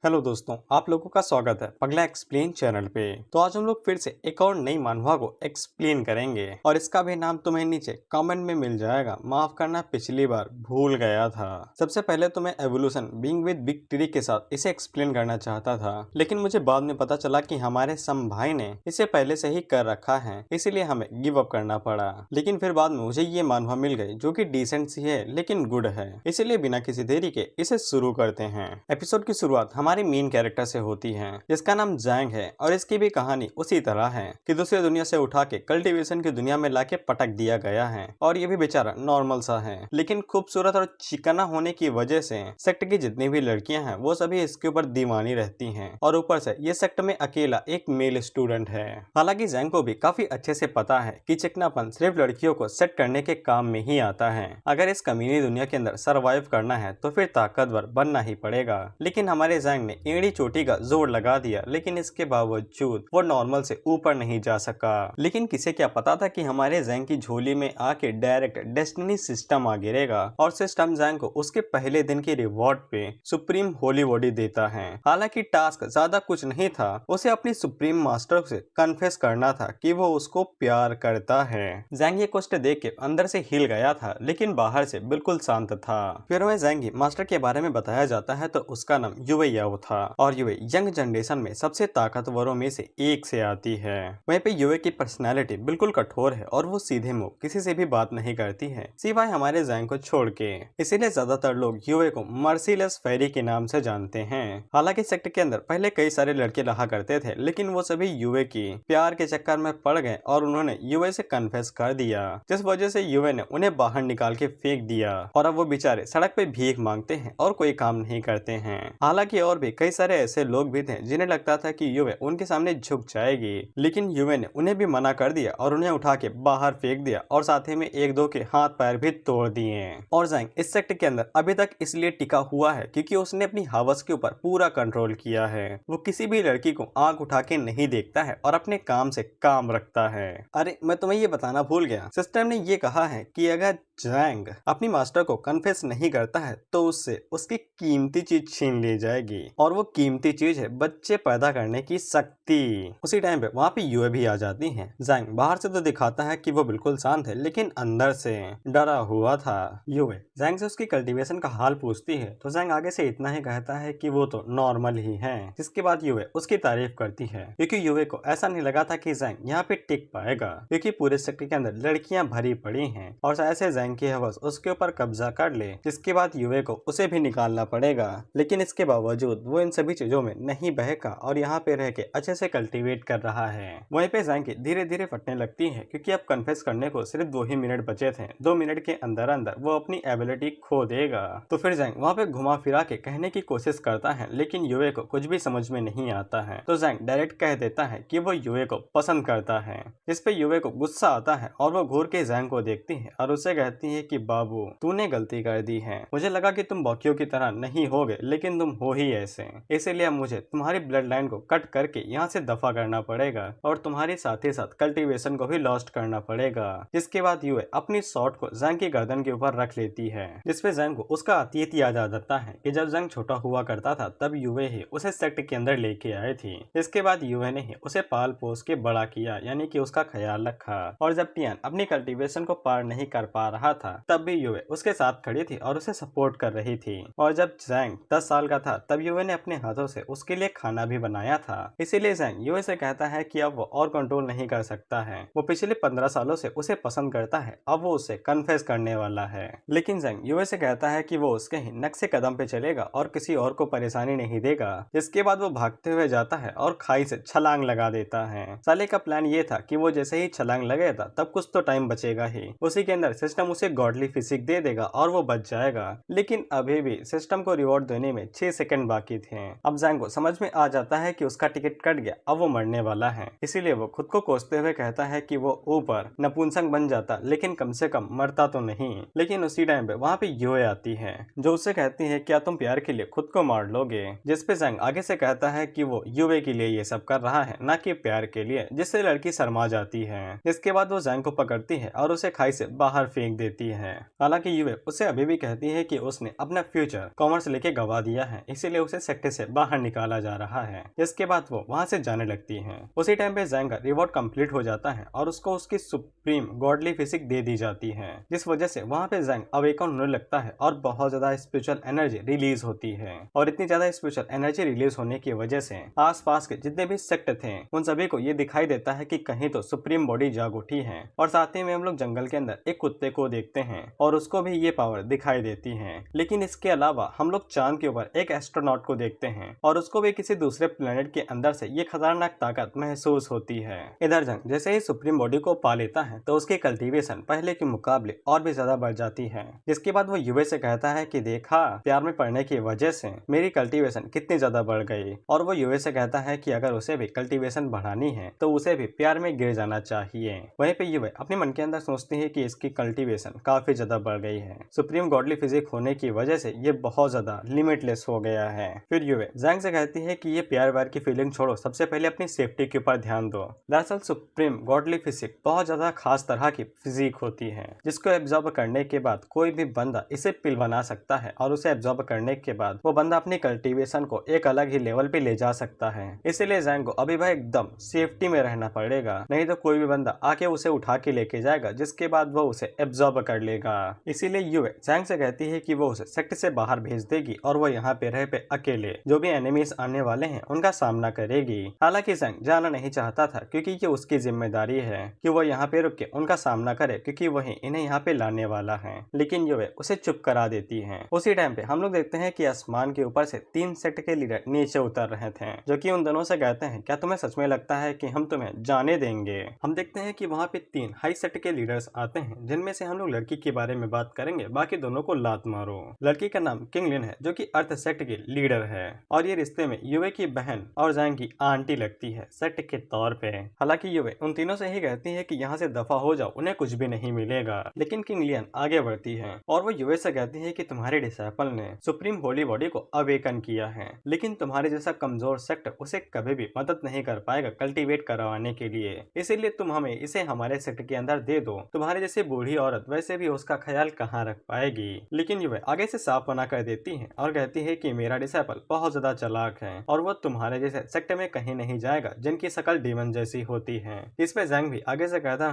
Hello दोस्तों, आप लोगों का स्वागत है पगला एक्सप्लेन चैनल पे। तो आज हम लोग फिर से एक और नई मानवा को एक्सप्लेन करेंगे और इसका भी नाम तुम्हें नीचे कमेंट में मिल जाएगा। माफ करना, पिछली बार भूल गया था। सबसे पहले तो मैं evolution being with big tree के साथ इसे एक्सप्लेन करना चाहता था, लेकिन मुझे बाद में पता चला कि हमारे सम भाई ने इसे पहले से ही कर रखा है, इसीलिए हमें गिव अप करना पड़ा। लेकिन फिर बाद में मुझे ये मानवा मिल गई जो कि डिसेंट सी है लेकिन गुड है, इसीलिए बिना किसी देरी के इसे शुरू करते हैं। एपिसोड की शुरुआत हमारी मेन कैरेक्टर से होती है जिसका नाम जैंग है और इसकी भी कहानी उसी तरह है कि दूसरी दुनिया से उठा के कल्टीवेशन की दुनिया में लाके पटक दिया गया है और ये भी बेचारा नॉर्मल सा है, लेकिन खूबसूरत और चिकना होने की वजह से सेक्ट की जितनी भी लड़कियां हैं वो सभी इसके ऊपर दीवानी रहती हैं और ऊपर से ये सेक्ट में अकेला एक मेल स्टूडेंट है। हालांकि जैंग को भी काफी अच्छे से पता है कि चिकनापन सिर्फ लड़कियों को सेट करने के काम में ही आता है। अगर इस कमीनी दुनिया के अंदर सरवाइव करना है तो फिर ताकतवर बनना ही पड़ेगा। लेकिन हमारे जैंग ने एड़ी चोटी का जोर लगा दिया, लेकिन इसके बावजूद वो नॉर्मल से ऊपर नहीं जा सका। लेकिन किसे क्या पता था कि हमारे जैंग की झोली में आके डायरेक्ट डेस्टिनी सिस्टम आ गिरेगा और सिस्टम जैंग को उसके पहले दिन के रिवॉर्ड पे सुप्रीम होली बॉडी देता है। हालांकि टास्क ज्यादा कुछ नहीं था, उसे अपनी सुप्रीम मास्टर से कन्फेस करना था कि वो उसको प्यार करता है। जैंग ये क्वेस्ट देख के अंदर से हिल गया था, लेकिन बाहर से बिल्कुल शांत था। फिर हमें जैंग मास्टर के बारे में बताया जाता है तो उसका नाम युवे याओ था और युवे यंग जनरेशन में सबसे ताकतवरों में से एक से आती है। वहीं पे युवे की पर्सनालिटी बिल्कुल कठोर है और वो सीधे मुंह किसी से भी बात नहीं करती है सिवाय हमारे जैंग को छोड़ के। इसीलिए ज्यादातर लोग युवे को मर्सीलेस फेरी के नाम से जानते हैं। हालांकि सेक्ट के अंदर पहले कई सारे लड़के रहा करते थे, लेकिन वो सभी युवे की प्यार के चक्कर में पड़ गए और उन्होंने युवे से कन्फेस कर दिया, जिस वजह से युवे ने उन्हें बाहर निकाल के फेंक दिया और अब वो बेचारे सड़क पे भीख मांगते हैं और कोई काम नहीं करते हैं। हालांकि और भी कई सारे ऐसे लोग भी थे जिन्हें लगता था कि युवे उनके सामने झुक जाएगी, लेकिन युवे ने उन्हें भी मना कर दिया और उन्हें उठा के बाहर फेंक दिया और साथ ही में एक दो के हाथ पैर भी तोड़ दिए। और जैंग इस सेक्ट के अंदर अभी तक इसलिए टिका हुआ है क्योंकि उसने अपनी हवस के ऊपर पूरा कंट्रोल किया है। वो किसी भी लड़की को आंख उठा के नहीं देखता है और अपने काम से काम रखता है। अरे मैं तुम्हें ये बताना भूल गया, सिस्टम ने ये कहा है कि अगर जैंग अपनी मास्टर को कन्फेस नहीं करता है तो उससे उसकी कीमती चीज छीन ली जाएगी और वो कीमती चीज है बच्चे पैदा करने की शक्ति। उसी टाइम पे वहाँ पे युवे भी आ जाती है। जैंग बाहर से तो दिखाता है कि वो बिल्कुल शांत है, लेकिन अंदर से डरा हुआ था। युवे जैंग से उसकी कल्टीवेशन का हाल पूछती है तो जैंग आगे से इतना ही कहता है कि वो तो नॉर्मल ही है, जिसके बाद युवे उसकी तारीफ करती है क्योंकि युवे को ऐसा नहीं लगा था कि जैंग यहाँ पे टिक पाएगा, क्योंकि पूरे सेक्टर के अंदर लड़कियां भरी पड़ी हैं और ऐसे जैंग की हवस उसके ऊपर कब्जा कर ले, जिसके बाद युवे को उसे भी निकालना पड़ेगा। लेकिन इसके बावजूद वो इन सभी चीजों में नहीं बहका और यहाँ पे रह के अच्छे से कल्टीवेट कर रहा है। वहीं पे जैंग धीरे धीरे फटने लगती है क्योंकि अब कन्फेस करने को सिर्फ 2 ही मिनट बचे थे। 2 मिनट के अंदर अंदर वो अपनी एबिलिटी खो देगा। तो फिर जैंग वहाँ पे घुमा फिरा के कहने की कोशिश करता है, लेकिन युवे को कुछ भी समझ में नहीं आता है। तो जैंग डायरेक्ट कह देता है कि वो युवे को पसंद करता है। इस पे युवे को गुस्सा आता है और वो घूर के जैंग को देखती है और उसे कहती है कि बाबू तूने गलती कर दी है, मुझे लगा कि तुम बाकियों की तरह नहीं होगे, लेकिन तुम हो ही ऐसे, इसीलिए मुझे तुम्हारी ब्लड लाइन को कट करके यहाँ से दफा करना पड़ेगा और तुम्हारे साथ ही साथ कल्टीवेशन को भी लॉस्ट करना पड़ेगा। जिसके बाद युवे अपनी शॉट को जैंग की गर्दन के ऊपर रख लेती है, जिसपे जैंग को उसका अतीत याद आ जाता है कि जब जैंग छोटा हुआ करता था तब युवे ही उसे सेक्ट के अंदर लेके आए थी। इसके बाद युवे ने ही उसे पाल पोस के बड़ा किया, यानी कि उसका ख्याल रखा। और जब टियान अपनी कल्टीवेशन को पार नहीं कर पा रहा था तब भी युवे उसके साथ खड़ी थी और उसे सपोर्ट कर रही थी। और जब जैंग 10 साल का था तब युवे ने अपने हाथों से उसके लिए खाना भी बनाया था। इसीलिए जैंग युवे से कहता है कि अब वो और कंट्रोल नहीं कर सकता है। वो पिछले 15 सालों से उसे पसंद करता है, अब वो उसे कन्फेस करने वाला है। लेकिन जैंग युवे से कहता है कि वो उसके ही नक्शे कदम पे चलेगा और किसी और को परेशानी नहीं देगा। जिसके बाद वो भागते हुए जाता है और खाई से छलांग लगा देता है। साले का प्लान ये था कि वो जैसे ही छलांग लगेगा तब कुछ तो टाइम बचेगा ही, उसी के अंदर सिस्टम उसे गॉडली फिजिक दे देगा और वो बच जाएगा। लेकिन अभी भी सिस्टम को रिवॉर्ड देने में 6 सेकंड बाकी थे। अब जैंग को समझ में आ जाता है कि उसका टिकट कट गया, अब वो मरने वाला है। इसीलिए वो खुद को कोसते हुए कहता है कि वो ऊपर नपुंसक बन जाता, लेकिन कम से कम मरता तो नहीं। लेकिन उसी टाइम पे वहाँ पे युवे आती है जो उससे कहती है क्या तुम प्यार के लिए खुद को मार लोगे। जिसपे जैंग आगे से कहता है कि वो युवे के लिए ये सब कर रहा है, ना कि प्यार के लिए, जिससे लड़की शर्मा जाती है। इसके बाद वो जैंग को पकड़ती है और उसे खाई से बाहर फेंक देती है। हालांकि युवे उसे अभी भी कहती है कि उसने अपना फ्यूचर कॉमर्स लेके गवा दिया है, इसीलिए उसे सेक्टर से बाहर निकाला जा रहा है। जिसके बाद वो वहां से जाने लगती है। उसी टाइम पे जैंग का रिवॉर्ड कंप्लीट हो जाता है और उसको उसकी सुप्रीम गॉडली फिजिक दे दी जाती है, जिस वजह से वहां पे जैंग अवेकन होने लगता है और बहुत ज्यादा स्पिरिचुअल एनर्जी रिलीज होती है। और इतनी ज्यादा स्पिरिचुअल एनर्जी रिलीज होने की वजह से आसपास के जितने भी सेक्टर थे उन सभी को ये दिखाई देता है कि कहीं तो सुप्रीम बॉडी जाग उठी है। और साथ ही में हम लोग जंगल के अंदर एक कुत्ते को देखते हैं और उसको भी ये पावर दिखाई देती है। लेकिन इसके अलावा हम लोग चांद के ऊपर एक एस्ट्रोनॉट को देखते हैं और उसको भी किसी दूसरे प्लेनेट के अंदर से ये खतरनाक ताकत महसूस होती है। इधर जंग जैसे ही सुप्रीम बॉडी को पा लेता है तो उसकी कल्टीवेशन पहले के मुकाबले और भी ज्यादा बढ़ जाती है। जिसके बाद वो युवे से कहता है कि देखा, प्यार में पड़ने की वजह से मेरी कल्टीवेशन कितनी ज्यादा बढ़ गई। और वो युवे से कहता है कि अगर उसे भी कल्टीवेशन बढ़ानी है तो उसे भी प्यार में गिर जाना चाहिए। वहीं पे युवे अपने मन के अंदर सोचती है कि इसकी कल्टीवेशन काफी ज्यादा बढ़ गई है। सुप्रीम गॉडली फिजिक होने की वजह से ये बहुत ज्यादा लिमिटलेस हो गया है। फिर युवे जैंग से कहती है कि ये प्यार व्यार की फीलिंग छोड़ो, सबसे पहले अपनी सेफ्टी के ऊपर ध्यान दो। दरअसल सुप्रीम गॉडली फिजिक बहुत ज्यादा खास तरह की फिजिक होती है, जिसको एब्जॉर्ब करने के बाद कोई भी बंदा इसे पिल बना सकता है और उसे एब्जॉर्ब करने के बाद वो बंदा अपनी कल्टीवेशन को एक अलग ही लेवल पे ले जा सकता है। इसीलिए जैंग को अभी भाई एकदम सेफ्टी में रहना पड़ेगा, नहीं तो कोई भी बंदा आके उसे उठा के लेके जाएगा, जिसके बाद वो उसे एब्जॉर्ब कर लेगा। इसीलिए युवे जैंग से कहती है कि वो उसे सेक्टर से बाहर भेज देगी और वो यहाँ पे रह पे अकेले जो भी एनिमीज आने वाले हैं उनका सामना करेगी। हालांकि जैंग जाना नहीं चाहता था क्योंकि ये उसकी जिम्मेदारी है कि वो यहाँ पे रुक के उनका सामना करे, क्योंकि वही इन्हें यहाँ पे लाने वाला है। लेकिन युवे उसे चुप करा देती है। उसी टाइम पे हम लोग देखते हैं कि आसमान के ऊपर से 3 सेक्टर के लीडर नीचे उतर रहे थे, जो कि उन दोनों से कहते हैं क्या तुम्हें सच में लगता है कि हम तुम्हें जाने देंगे। हम देखते हैं कि वहाँ पे 3 हाई सेक्टर के लीडर्स आते हैं, जिनमें से हम लोग लड़की के बारे में बात करेंगे, बाकी दोनों को लात मारो। लड़की का नाम किंगलिन है, जो कि अर्थ सेक्टर की लीडर है और ये रिश्ते में युवे की बहन और जैंग की आंटी लगती है सेक्टर के तौर पे। हालांकि युवे उन तीनों से ही कहती है कि यहाँ से दफा हो जाओ, उन्हें कुछ भी नहीं मिलेगा। लेकिन किंगलियन आगे बढ़ती है और वो युवे से कहती है कि तुम्हारे डिसाइपल ने सुप्रीम होली बॉडी को अवेकन किया है, लेकिन तुम्हारे जैसा कमजोर सेक्टर उसे कभी भी मदद नहीं कर पाएगा कल्टीवेट करवाने के लिए। इसीलिए तुम हमें इसे हमारे सेक्टर के अंदर दे दो। तुम्हारे जैसे बूढ़ी औरत वैसे भी उसका ख्याल कहाँ रख पाएगी। लेकिन युवे आगे से साफ मना कर देती है और कहती है कि मेरा डिसाइपल बहुत ज्यादा चालाक है और वो तुम्हारे जैसे सेक्टर में कहीं नहीं जाएगा जिनकी शकल डीमन जैसी होती है। इसमें जैंग भी आगे से कहता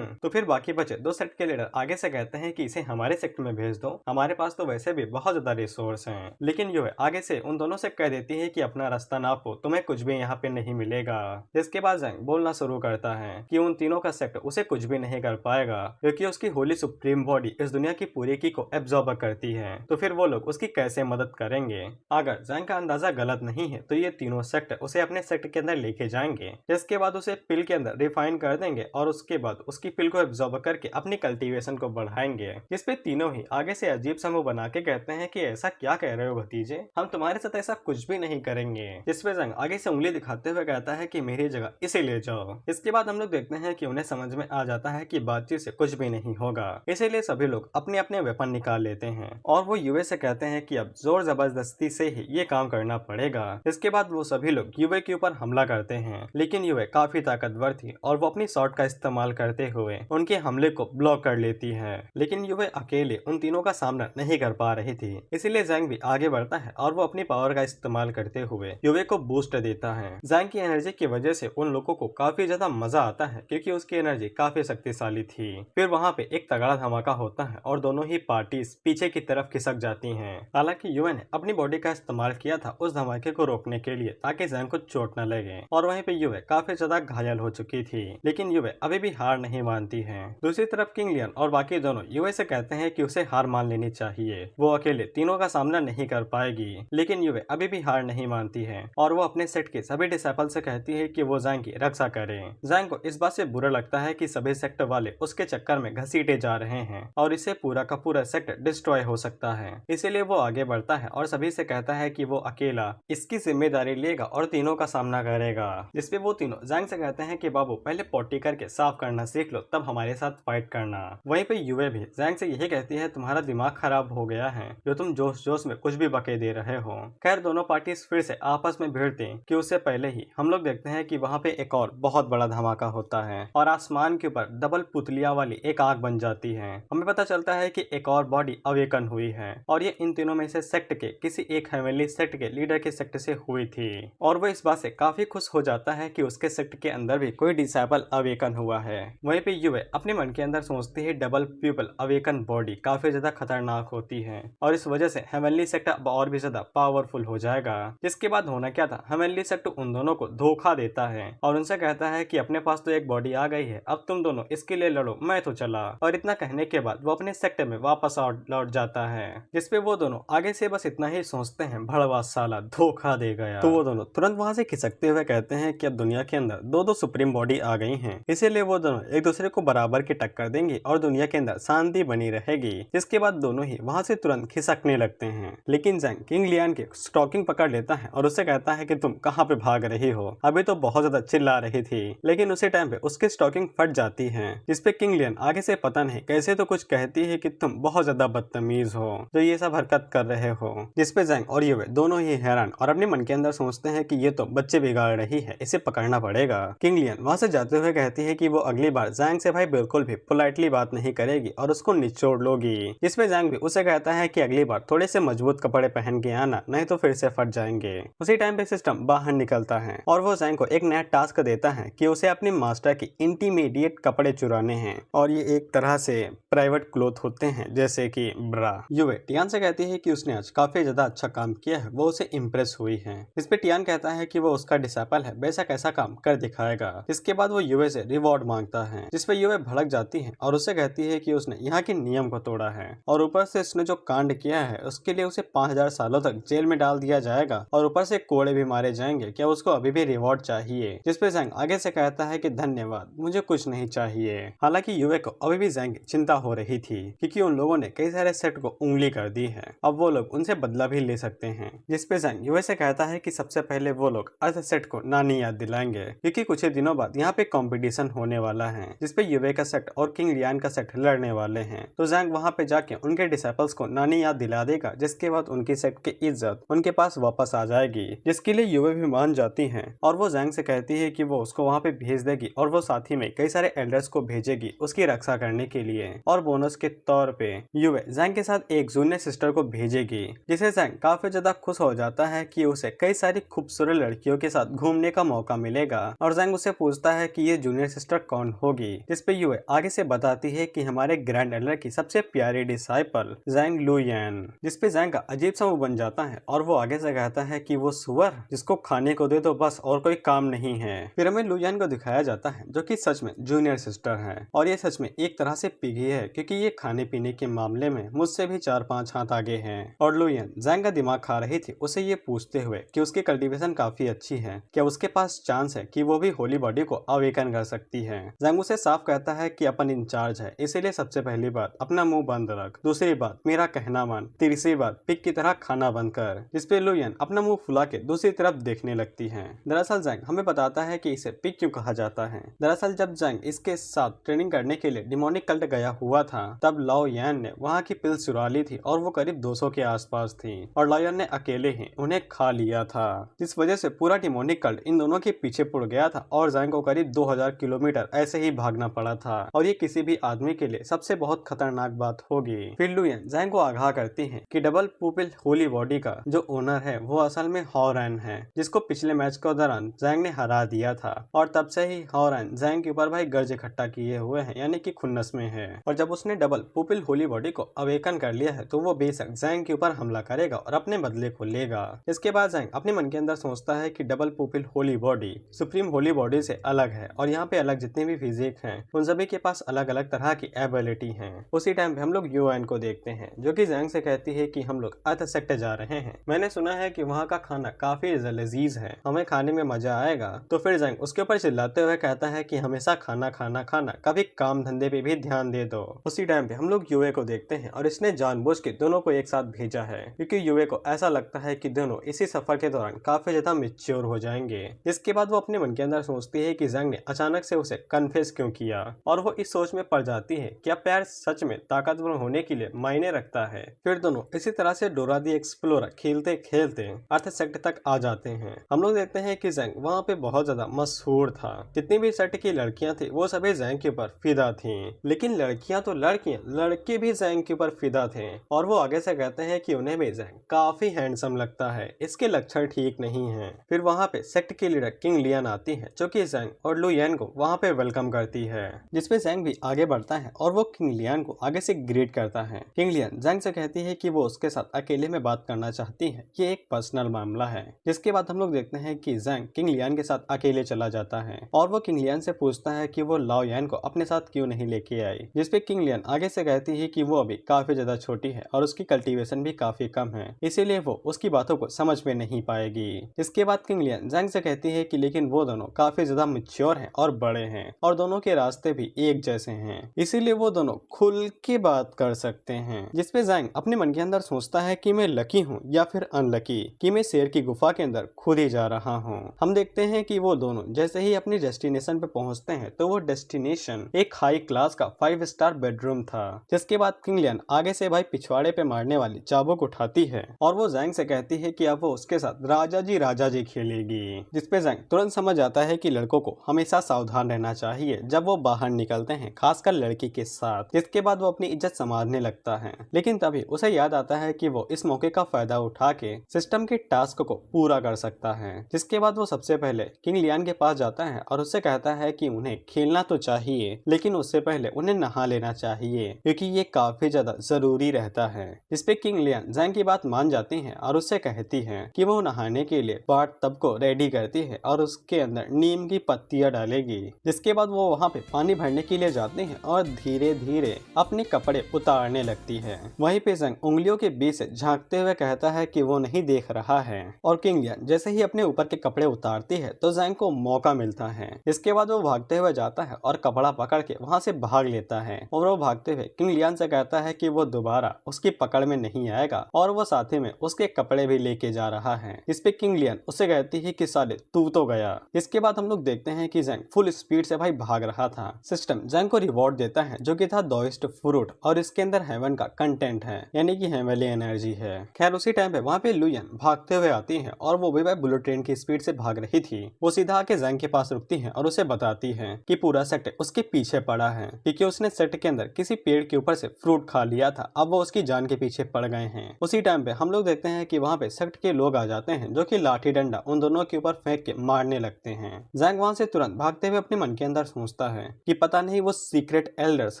तो फिर बाकी बचे 2 सेक्टर के लीडर आगे से कहते हैं कि इसे हमारे सेक्टर में भेज दो, हमारे पास तो वैसे भी बहुत ज्यादा रिसोर्स हैं। लेकिन युवे आगे से उन दोनों से कह देती है कि अपना रास्ता नापो, तुम्हें कुछ भी यहाँ पे नहीं मिलेगा। जिसके बाद जैंग बोलना शुरू करता है कि उन तीनों का सेक्टर उसे कुछ भी नहीं कर पाएगा, क्योंकि उसकी होली सुप्रीम बॉडी इस दुनिया की पूरी की को एब्जॉर्ब करती है। तो फिर वो लोग उसकी कैसे मदद करेंगे। अगर जैंग का अंदाजा गलत नहीं है तो ये तीनों सेक्टर उसे अपने सेक्टर के अंदर लेके जाएंगे, जिसके बाद उसे पिल के अंदर रिफाइन कर देंगे और उसके बाद उसकी पिल को एब्जॉर्ब करके अपनी कल्टीवेशन को बढ़ाएंगे। जिसपे तीनों ही आगे से अजीब सा मुंह बना के कहते हैं कि ऐसा क्या कह रहे हो भतीजे, हम तुम्हारे साथ ऐसा कुछ भी नहीं करेंगे। जिसपे जंग आगे से उंगली दिखाते हुए कहता है कि मेरी जगह इसे ले जाओ। इसके बाद हम लोग देखते हैं कि उन्हें समझ में आ जाता है कि बातचीत से कुछ भी नहीं होगा, इसीलिए सभी लोग अपने अपने वेपन निकाल लेते हैं और वो युवे से कहते हैं कि अब जोर जबरदस्ती से ही ये काम करना पड़ेगा। इसके बाद वो सभी लोग युवे के ऊपर हमला करते हैं, लेकिन युवे काफी ताकतवर थी और वो अपनी शॉट का इस्तेमाल करते हुए उनके हमले को ब्लॉक कर लेती है। लेकिन युवे अकेले उन तीनों का सामना नहीं कर पा रही थी, इसीलिए जैंग भी आगे बढ़ता है और वो अपनी पावर का इस्तेमाल करते हुए युवे को बूस्ट देता है। जैंग की एनर्जी की वजह से उन लोगों को काफी ज्यादा मजा आता है, क्योंकि उसकी एनर्जी काफी शक्तिशाली थी। फिर वहाँ पे एक तगड़ा धमाका होता है और दोनों ही पार्टीज पीछे की तरफ खिसक जाती हैं। हालांकि युवे ने अपनी बॉडी का इस्तेमाल किया था उस धमाके को रोकने के लिए, ताकि जैंग को चोट न लगे और वहीं पे युवे काफी ज्यादा घायल हो चुकी थी। लेकिन युवे अभी भी हार नहीं मानती है। दूसरी तरफ किंगलियन और बाकी दोनों युवे से कहते हैं कि उसे हार मान लेनी चाहिए, वो अकेले तीनों का सामना नहीं कर पाएगी। लेकिन युवे अभी भी हार नहीं मानती है और वो अपने सेट के सभी डिसाइपल से कहती है कि वो जैंग की रक्षा करें। जैंग को इस बात से बुरा लगता है कि सभी सेक्टर वाले उसके चक्कर में घसीटे जा रहे हैं और इससे पूरा का पूरा सेक्टर डिस्ट्रॉय हो सकता है। इसीलिए वो आगे बढ़ता है और सभी से कहता है कि वो अकेला इसकी जिम्मेदारी लेगा और तीनों का सामना करेगा। जिसपे वो तीनों जैंग से कहते हैं कि बाबू पहले पोटी करके साफ करना सीख लो, तब हमारे साथ फाइट करना। वहीं पे युवे भी जैंग से यही कहती है तुम्हारा दिमाग खराब हो गया है, जो तुम जोश जोश में कुछ भी बके दे रहे हो। खैर दोनों पार्टीज फिर से आपस में भिड़ती कि उससे पहले ही हम लोग देखते हैं कि वहाँ पे एक और बहुत बड़ा धमाका होता है और आसमान के ऊपर डबल पुतलिया वाली एक आग बन जाती है। हमें पता चलता है कि एक और बॉडी अवेकन हुई है और ये इन तीनों में से सेक्ट के किसी एक हेवनली सेक्ट के लीडर के सेक्ट से हुई थी और वो इस बात से काफी खुश हो जाता है कि उसके सेक्ट के अंदर भी कोई डिसाइपल अवेकन हुआ है। वहीं पे युवे अपने मन के अंदर सोचती है डबल पीपल अवेकन बॉडी काफी ज्यादा खतरनाक होती है और इस वजह से हेवनली सेक्ट अब और भी ज्यादा पावरफुल हो जाएगा। जिसके बाद होना क्या था, हेवनली सेक्ट उन दोनों को धोखा देता है और उनसे कहता है कि अपने पास तो एक बॉडी आ गई है, अब तुम दोनों इसके लिए लड़ो, मैं तो चला। और इतना कहने के बाद वो अपने सेक्टर में वापस लौट जाता है, जिसपे वो दोनों आगे से बस इतना ही सोचते हैं, भड़वा साला धोखा दे गया। तो वो दोनों तुरंत वहां से खिसकते हुए कहते हैं कि अब दुनिया के अंदर दो दो सुप्रीम बॉडी आ गई हैं, इसीलिए वो दोनों एक दूसरे को बराबर की टक्कर देंगे और दुनिया के अंदर शांति बनी रहेगी। जिसके बाद दोनों ही वहां से तुरंत खिसकने लगते हैं, लेकिन जैंग किंग लियान के स्टॉकिंग पकड़ लेता है और उससे कहता है कि तुम कहाँ पे भाग रही हो, अभी तो बहुत ज्यादा चिल्ला रही थी। लेकिन उसी टाइम पे उसकी स्टॉकिंग फट जाती है, जिसपे किंग लियन आगे से पता नहीं कैसे तो कुछ कहती है कि तुम बहुत ज्यादा बदतमीज हो जो ये सब हरकत कर रहे हो। जिसपे जैंग और युवे दोनों ही हैरान और अपने मन के अंदर सोचते हैं कि ये तो बच्चे बिगाड़ रही है, इसे पकड़ना पड़ेगा। किंग लियन वहां से जाते हुए कहती है कि वो अगली बार जैंग से भाई बिल्कुल भी पोलाइटली बात नहीं करेगी और उसको निचोड़ लोगी। जिसपे जैंग भी उसे कहता है कि अगली बार थोड़े से मजबूत कपड़े पहन के आना, नहीं तो फिर से फट जाएंगे। उसी टाइम पे सिस्टम बाहर निकलता है और वो जैंग को एक नया टास्क देता है कि उसे अपने मास्टर की इंटीमेडिएट कपड़े चुराने हैं और ये एक तरह से प्राइवेट क्लोथ होते हैं, जैसे कि ब्रा। युवे टियान से कहती है कि उसने आज काफी ज्यादा अच्छा काम किया है, वो उसे इम्प्रेस हुई है। इस पे टियान कहता है कि वो उसका डिसाइपल है, बेशक ऐसा काम कर दिखाएगा। इसके बाद वो युवे से रिवॉर्ड मांगता है, जिसपे युवे भड़क जाती है और उससे कहती है कि उसने यहाँ के नियम को तोड़ा है और ऊपर से उसने जो कांड किया है उसके लिए उसे 5000 सालों तक जेल में डाल दिया जाएगा और ऊपर से कोड़े भी मारे जाएंगे, क्या उसको अभी भी रिवॉर्ड चाहिए। जिसपे जैंग आगे से कहता है कि धन्यवाद, मुझे कुछ नहीं चाहिए। हालांकि युवे को अभी भी जैंग चिंता हो रही थी क्योंकि उन लोगों ने कई सारे सेट को उंगली कर दी है, अब वो लोग उनसे बदला भी ले सकते हैं। जिसपे जैंग युवे से कहता है कि सबसे पहले वो लोग अर्थ सेट को नानी याद दिलाएंगे क्योंकि कुछ ही दिनों बाद यहाँ पे कंपटीशन होने वाला है, जिसपे युवे का सेट और किंग लियान का सेट लड़ने वाले हैं। तो जैंग वहाँ पे जाके उनके डिसाइपल्स को नानी याद दिला देगा, जिसके बाद उनकी सेट की इज्जत उनके पास वापस आ जाएगी, जिसके लिए युवे भी मान जाती है और वो जैंग से कहती है कि वो उसको वहाँ पे भेज देगी और वो साथ ही में कई सारे एल्डर्स को भेजेगी उसकी रक्षा करने के लिए। और बोनस के तौर पे युवे जैंग के साथ एक जूनियर सिस्टर को भेजेगी, जिसे जैंग काफी ज्यादा खुश हो जाता है कि उसे कई सारी खूबसूरत लड़कियों के साथ घूमने का मौका मिलेगा। और जैंग उसे पूछता है कि ये जूनियर सिस्टर कौन होगी, जिसपे युवे आगे से बताती है कि हमारे ग्रैंड एल्डर की सबसे प्यारी डिसाइपल जैंग लुयान। जिसपे जैंग का अजीब सा मुंह बन जाता है और वो आगे से कहता है कि वो सुअर जिसको खाने को दे तो बस और कोई काम नहीं है। फिर हमें लुयान को दिखाया जाता है जो कि सच में जूनियर सिस्टर है और ये सच में एक तरह से पिघी है क्योंकि ये खाने पीने के मामले में मुझसे भी 4-5 हाथ आगे है। और लुयान जैंग का दिमाग खा रही थी उसे ये पूछते हुए कि उसकी कल्टीवेशन काफी अच्छी है, क्या उसके पास चांस है कि वो भी होली बॉडी को अवेकन कर सकती है। जैंग उसे साफ कहता है कि अपन इंचार्ज है, इसीलिए सबसे पहली बात अपना मुंह बंद रख, दूसरी बात मेरा कहना मान, तीसरी बात पिग की तरह खाना बंद कर। जिसपे लुयान अपना मुंह फुला के दूसरी तरफ देखने लगती है। दरअसल जैंग हमें बताता है कि इसे पिग क्यों कहा जाता है। दरअसल जब जैंग इसके साथ ट्रेनिंग करने के लिए डिमोनिक कल्ट गया हुआ था तब लाओ यान ने वहाँ की पिल्स चुरा ली थी और वो करीब 200 के आसपास थी और लाओ यान ने अकेले ही उन्हें खा लिया था, जिस वजह से पूरा डिमोनिक कल्ट इन दोनों के पीछे पड़ गया था और जैंग को करीब 2000 किलोमीटर ऐसे ही भागना पड़ा था और ये किसी भी आदमी के लिए सबसे बहुत खतरनाक बात होगी। फिर लुयान जैंग को आगाह करती है कि डबल पुपिल होली बॉडी का जो ओनर है वो असल में हॉरन है, जिसको पिछले मैच के दौरान जैंग ने हरा दिया था और तब से ही हॉरन जैंग के ऊपर भाई गर्ज इकट्ठा किए हुए हैं, यानी कि खुन्नस में है। और जब उसने डबल पुपिल होली बॉडी को अवेकन कर लिया है तो वो बेशक जैंग के ऊपर हमला करेगा और अपने बदले को लेगा। इसके बाद जैंग अपने मन के अंदर सोचता है कि double pupil Holi body supreme Holi body से अलग है और यहाँ पे अलग जितने भी फिजिक हैं उन सभी के पास अलग अलग तरह की एबिलिटी है। उसी टाइम पे हम लोग यूएन को देखते हैं जो कि जैंग से कहती है कि हम लोग अर्थ सेक्टर जा रहे हैं, मैंने सुना है कि वहाँ का खाना काफी लजीज है, हमें खाने में मजा आएगा। तो फिर जैंग उसके ऊपर चिल्लाते हुए कहता है कि हमेशा खाना खाना खाना, कभी काम धंधे पे भी ध्यान दे दो। उसी टाइम पे हम लोग युवे को देखते हैं और इसने जानबूझ के दोनों को एक साथ भेजा है क्योंकि युवे को ऐसा लगता है कि दोनों इसी सफर के दौरान काफी ज्यादा मैच्योर हो जाएंगे। इसके बाद वो अपने मन के अंदर सोचती है कि जैंग ने अचानक से उसे कन्फेस क्यों किया और वो इस सोच में पड़ जाती है क्या प्यार सच में ताकतवर होने के लिए मायने रखता है। फिर दोनों इसी तरह से डोरा दी एक्सप्लोरर खेलते खेलते अर्थ सेक्टर तक आ जाते हैं। हम लोग देखते हैं कि जैंग वहाँ पे बहुत ज्यादा मशहूर था, जितनी भी सेट की लड़कियां थी वो सभी जैंग के ऊपर फिदा थी, लेकिन लड़कियां तो लड़कियां, लड़के भी जैंग के ऊपर फिदा थे और वो आगे से कहते हैं कि उन्हें भी जैंग काफी हैंडसम लगता है, इसके लक्षण ठीक नहीं है। फिर वहाँ पे सेक्ट की लीडर किंग लियन आती है जो कि जैंग और लू यान को वहाँ पे वेलकम करती है, जिसपे जैंग भी आगे बढ़ता है और वो किंग लियन को आगे से ग्रीट करता है। किंग लियन जैंग से कहती है कि वो उसके साथ अकेले में बात करना चाहती है, ये एक पर्सनल मामला है। जिसके बाद हम लोग देखते हैं कि जैंग किंग लियन के साथ अकेले चला जाता है और वो किंग लियन से पूछता है कि वो लाओ यान को अपने साथ क्यों नहीं लेके आई, जिसपे किंग लियन आगे से कहती है कि वो अभी काफी ज्यादा छोटी है और उसकी कल्टीवेशन भी काफी कम है, इसीलिए वो उसकी बातों को समझ में नहीं पाएगी। इसके बाद किंग लियन जैंग से कहती है कि लेकिन वो दोनों काफी ज्यादा मैच्योर हैं और बड़े हैं और दोनों के रास्ते भी एक जैसे हैं, इसीलिए वो दोनों खुल के बात कर सकते हैं। जिसपे जैंग अपने मन के अंदर सोचता है कि मैं लकी हूँ या फिर अनलकी कि मैं शेर की गुफा के अंदर खुद ही जा रहा हूँ। हम देखते हैं कि वो दोनों जैसे ही अपनी डेस्टिनेशन पे पहुंचते हैं तो वो डेस्टिनेशन एक हाई क्लास का 5 स्टार बेडरूम था। जिसके बाद किंग लियन आगे से भाई पिछवाड़े पे मारने वाली चाबुक उठाती है और वो जैंग से कहती है कि अब वो उसके साथ राजा जी खेलेगी। जिसपे जैंग तुरंत समझ आता है कि लड़कों को हमेशा सावधान रहना चाहिए जब वो बाहर निकलते हैं, खासकर लड़की के साथ। जिसके बाद वो अपनी इज्जत संभालने लगता है, लेकिन तभी उसे याद आता है कि वो इस मौके का फायदा उठा के सिस्टम के टास्क को पूरा कर सकता है। जिसके बाद वो सबसे पहले किंग लियन के पास जाता है और उससे कहता है कि उन्हें खेलना तो चाहिए लेकिन उससे पहले उन्हें नहा लेना चाहिए क्योंकि ये काफी ज्यादा जरूरी रहता है। जिसपे किंग लियन जैंग की बात मान जाती है और उससे कहती है कि वो नहाने के लिए बाथ टब को रेडी करती है और उसके अंदर नीम की पत्तियां डालेगी। जिसके बाद वो वहाँ पे पानी भरने के लिए जाते हैं और धीरे धीरे अपने कपड़े उतारने लगती है। वहीं पे जैंग उंगलियों के बीच से झांकते हुए कहता है कि वो नहीं देख रहा है और किंग लियन जैसे ही अपने ऊपर के कपड़े उतारती है तो जैंग को मौका मिलता है। इसके बाद वो भागते हुए जाता है और कपड़ा पकड़ के वहाँ से भाग लेता है और वो भागते हुए किंग लियन से कहता है कि वो दोबारा उसकी पकड़ में नहीं आएगा और वो साथ में उसके कपड़े भी लेके जा रहा है। इस पे किंग लियन उससे कहती है कि साले तू तो गया। इसके बाद हम लोग देखते हैं कि जैंग फुल स्पीड से भाई भाग रहा था। सिस्टम जैंग को रिवॉर्ड देता है जो कि था दोइस्ट फ्रूट और इसके अंदर हेवन का कंटेंट है, यानी कि हेवनली एनर्जी है। खैर उसी टाइम पे वहाँ पे लू यान भागते हुए आती है और वो भी भाई बुलेट ट्रेन की स्पीड से भाग रही थी। वो सीधा आके जैंग के पास रुकती है और उसे बताती है कि पूरा सेट उसके पीछे पड़ा है क्योंकि उसने सेट के अंदर किसी पेड़ के ऊपर से फ्रूट खा लिया था, अब वो उसकी जान के पीछे पड़ गए हैं। उसी टाइम पे हम लोग देखते हैं कि वहाँ पे सेक्ट के लोग आ जाते हैं जो कि लाठी डंडा उन दोनों के ऊपर फेंक के मारने लगते हैं। जैंग वहाँ से तुरंत भागते हुए अपने मन के अंदर सोचता है कि पता नहीं वो सीक्रेट एल्डर्स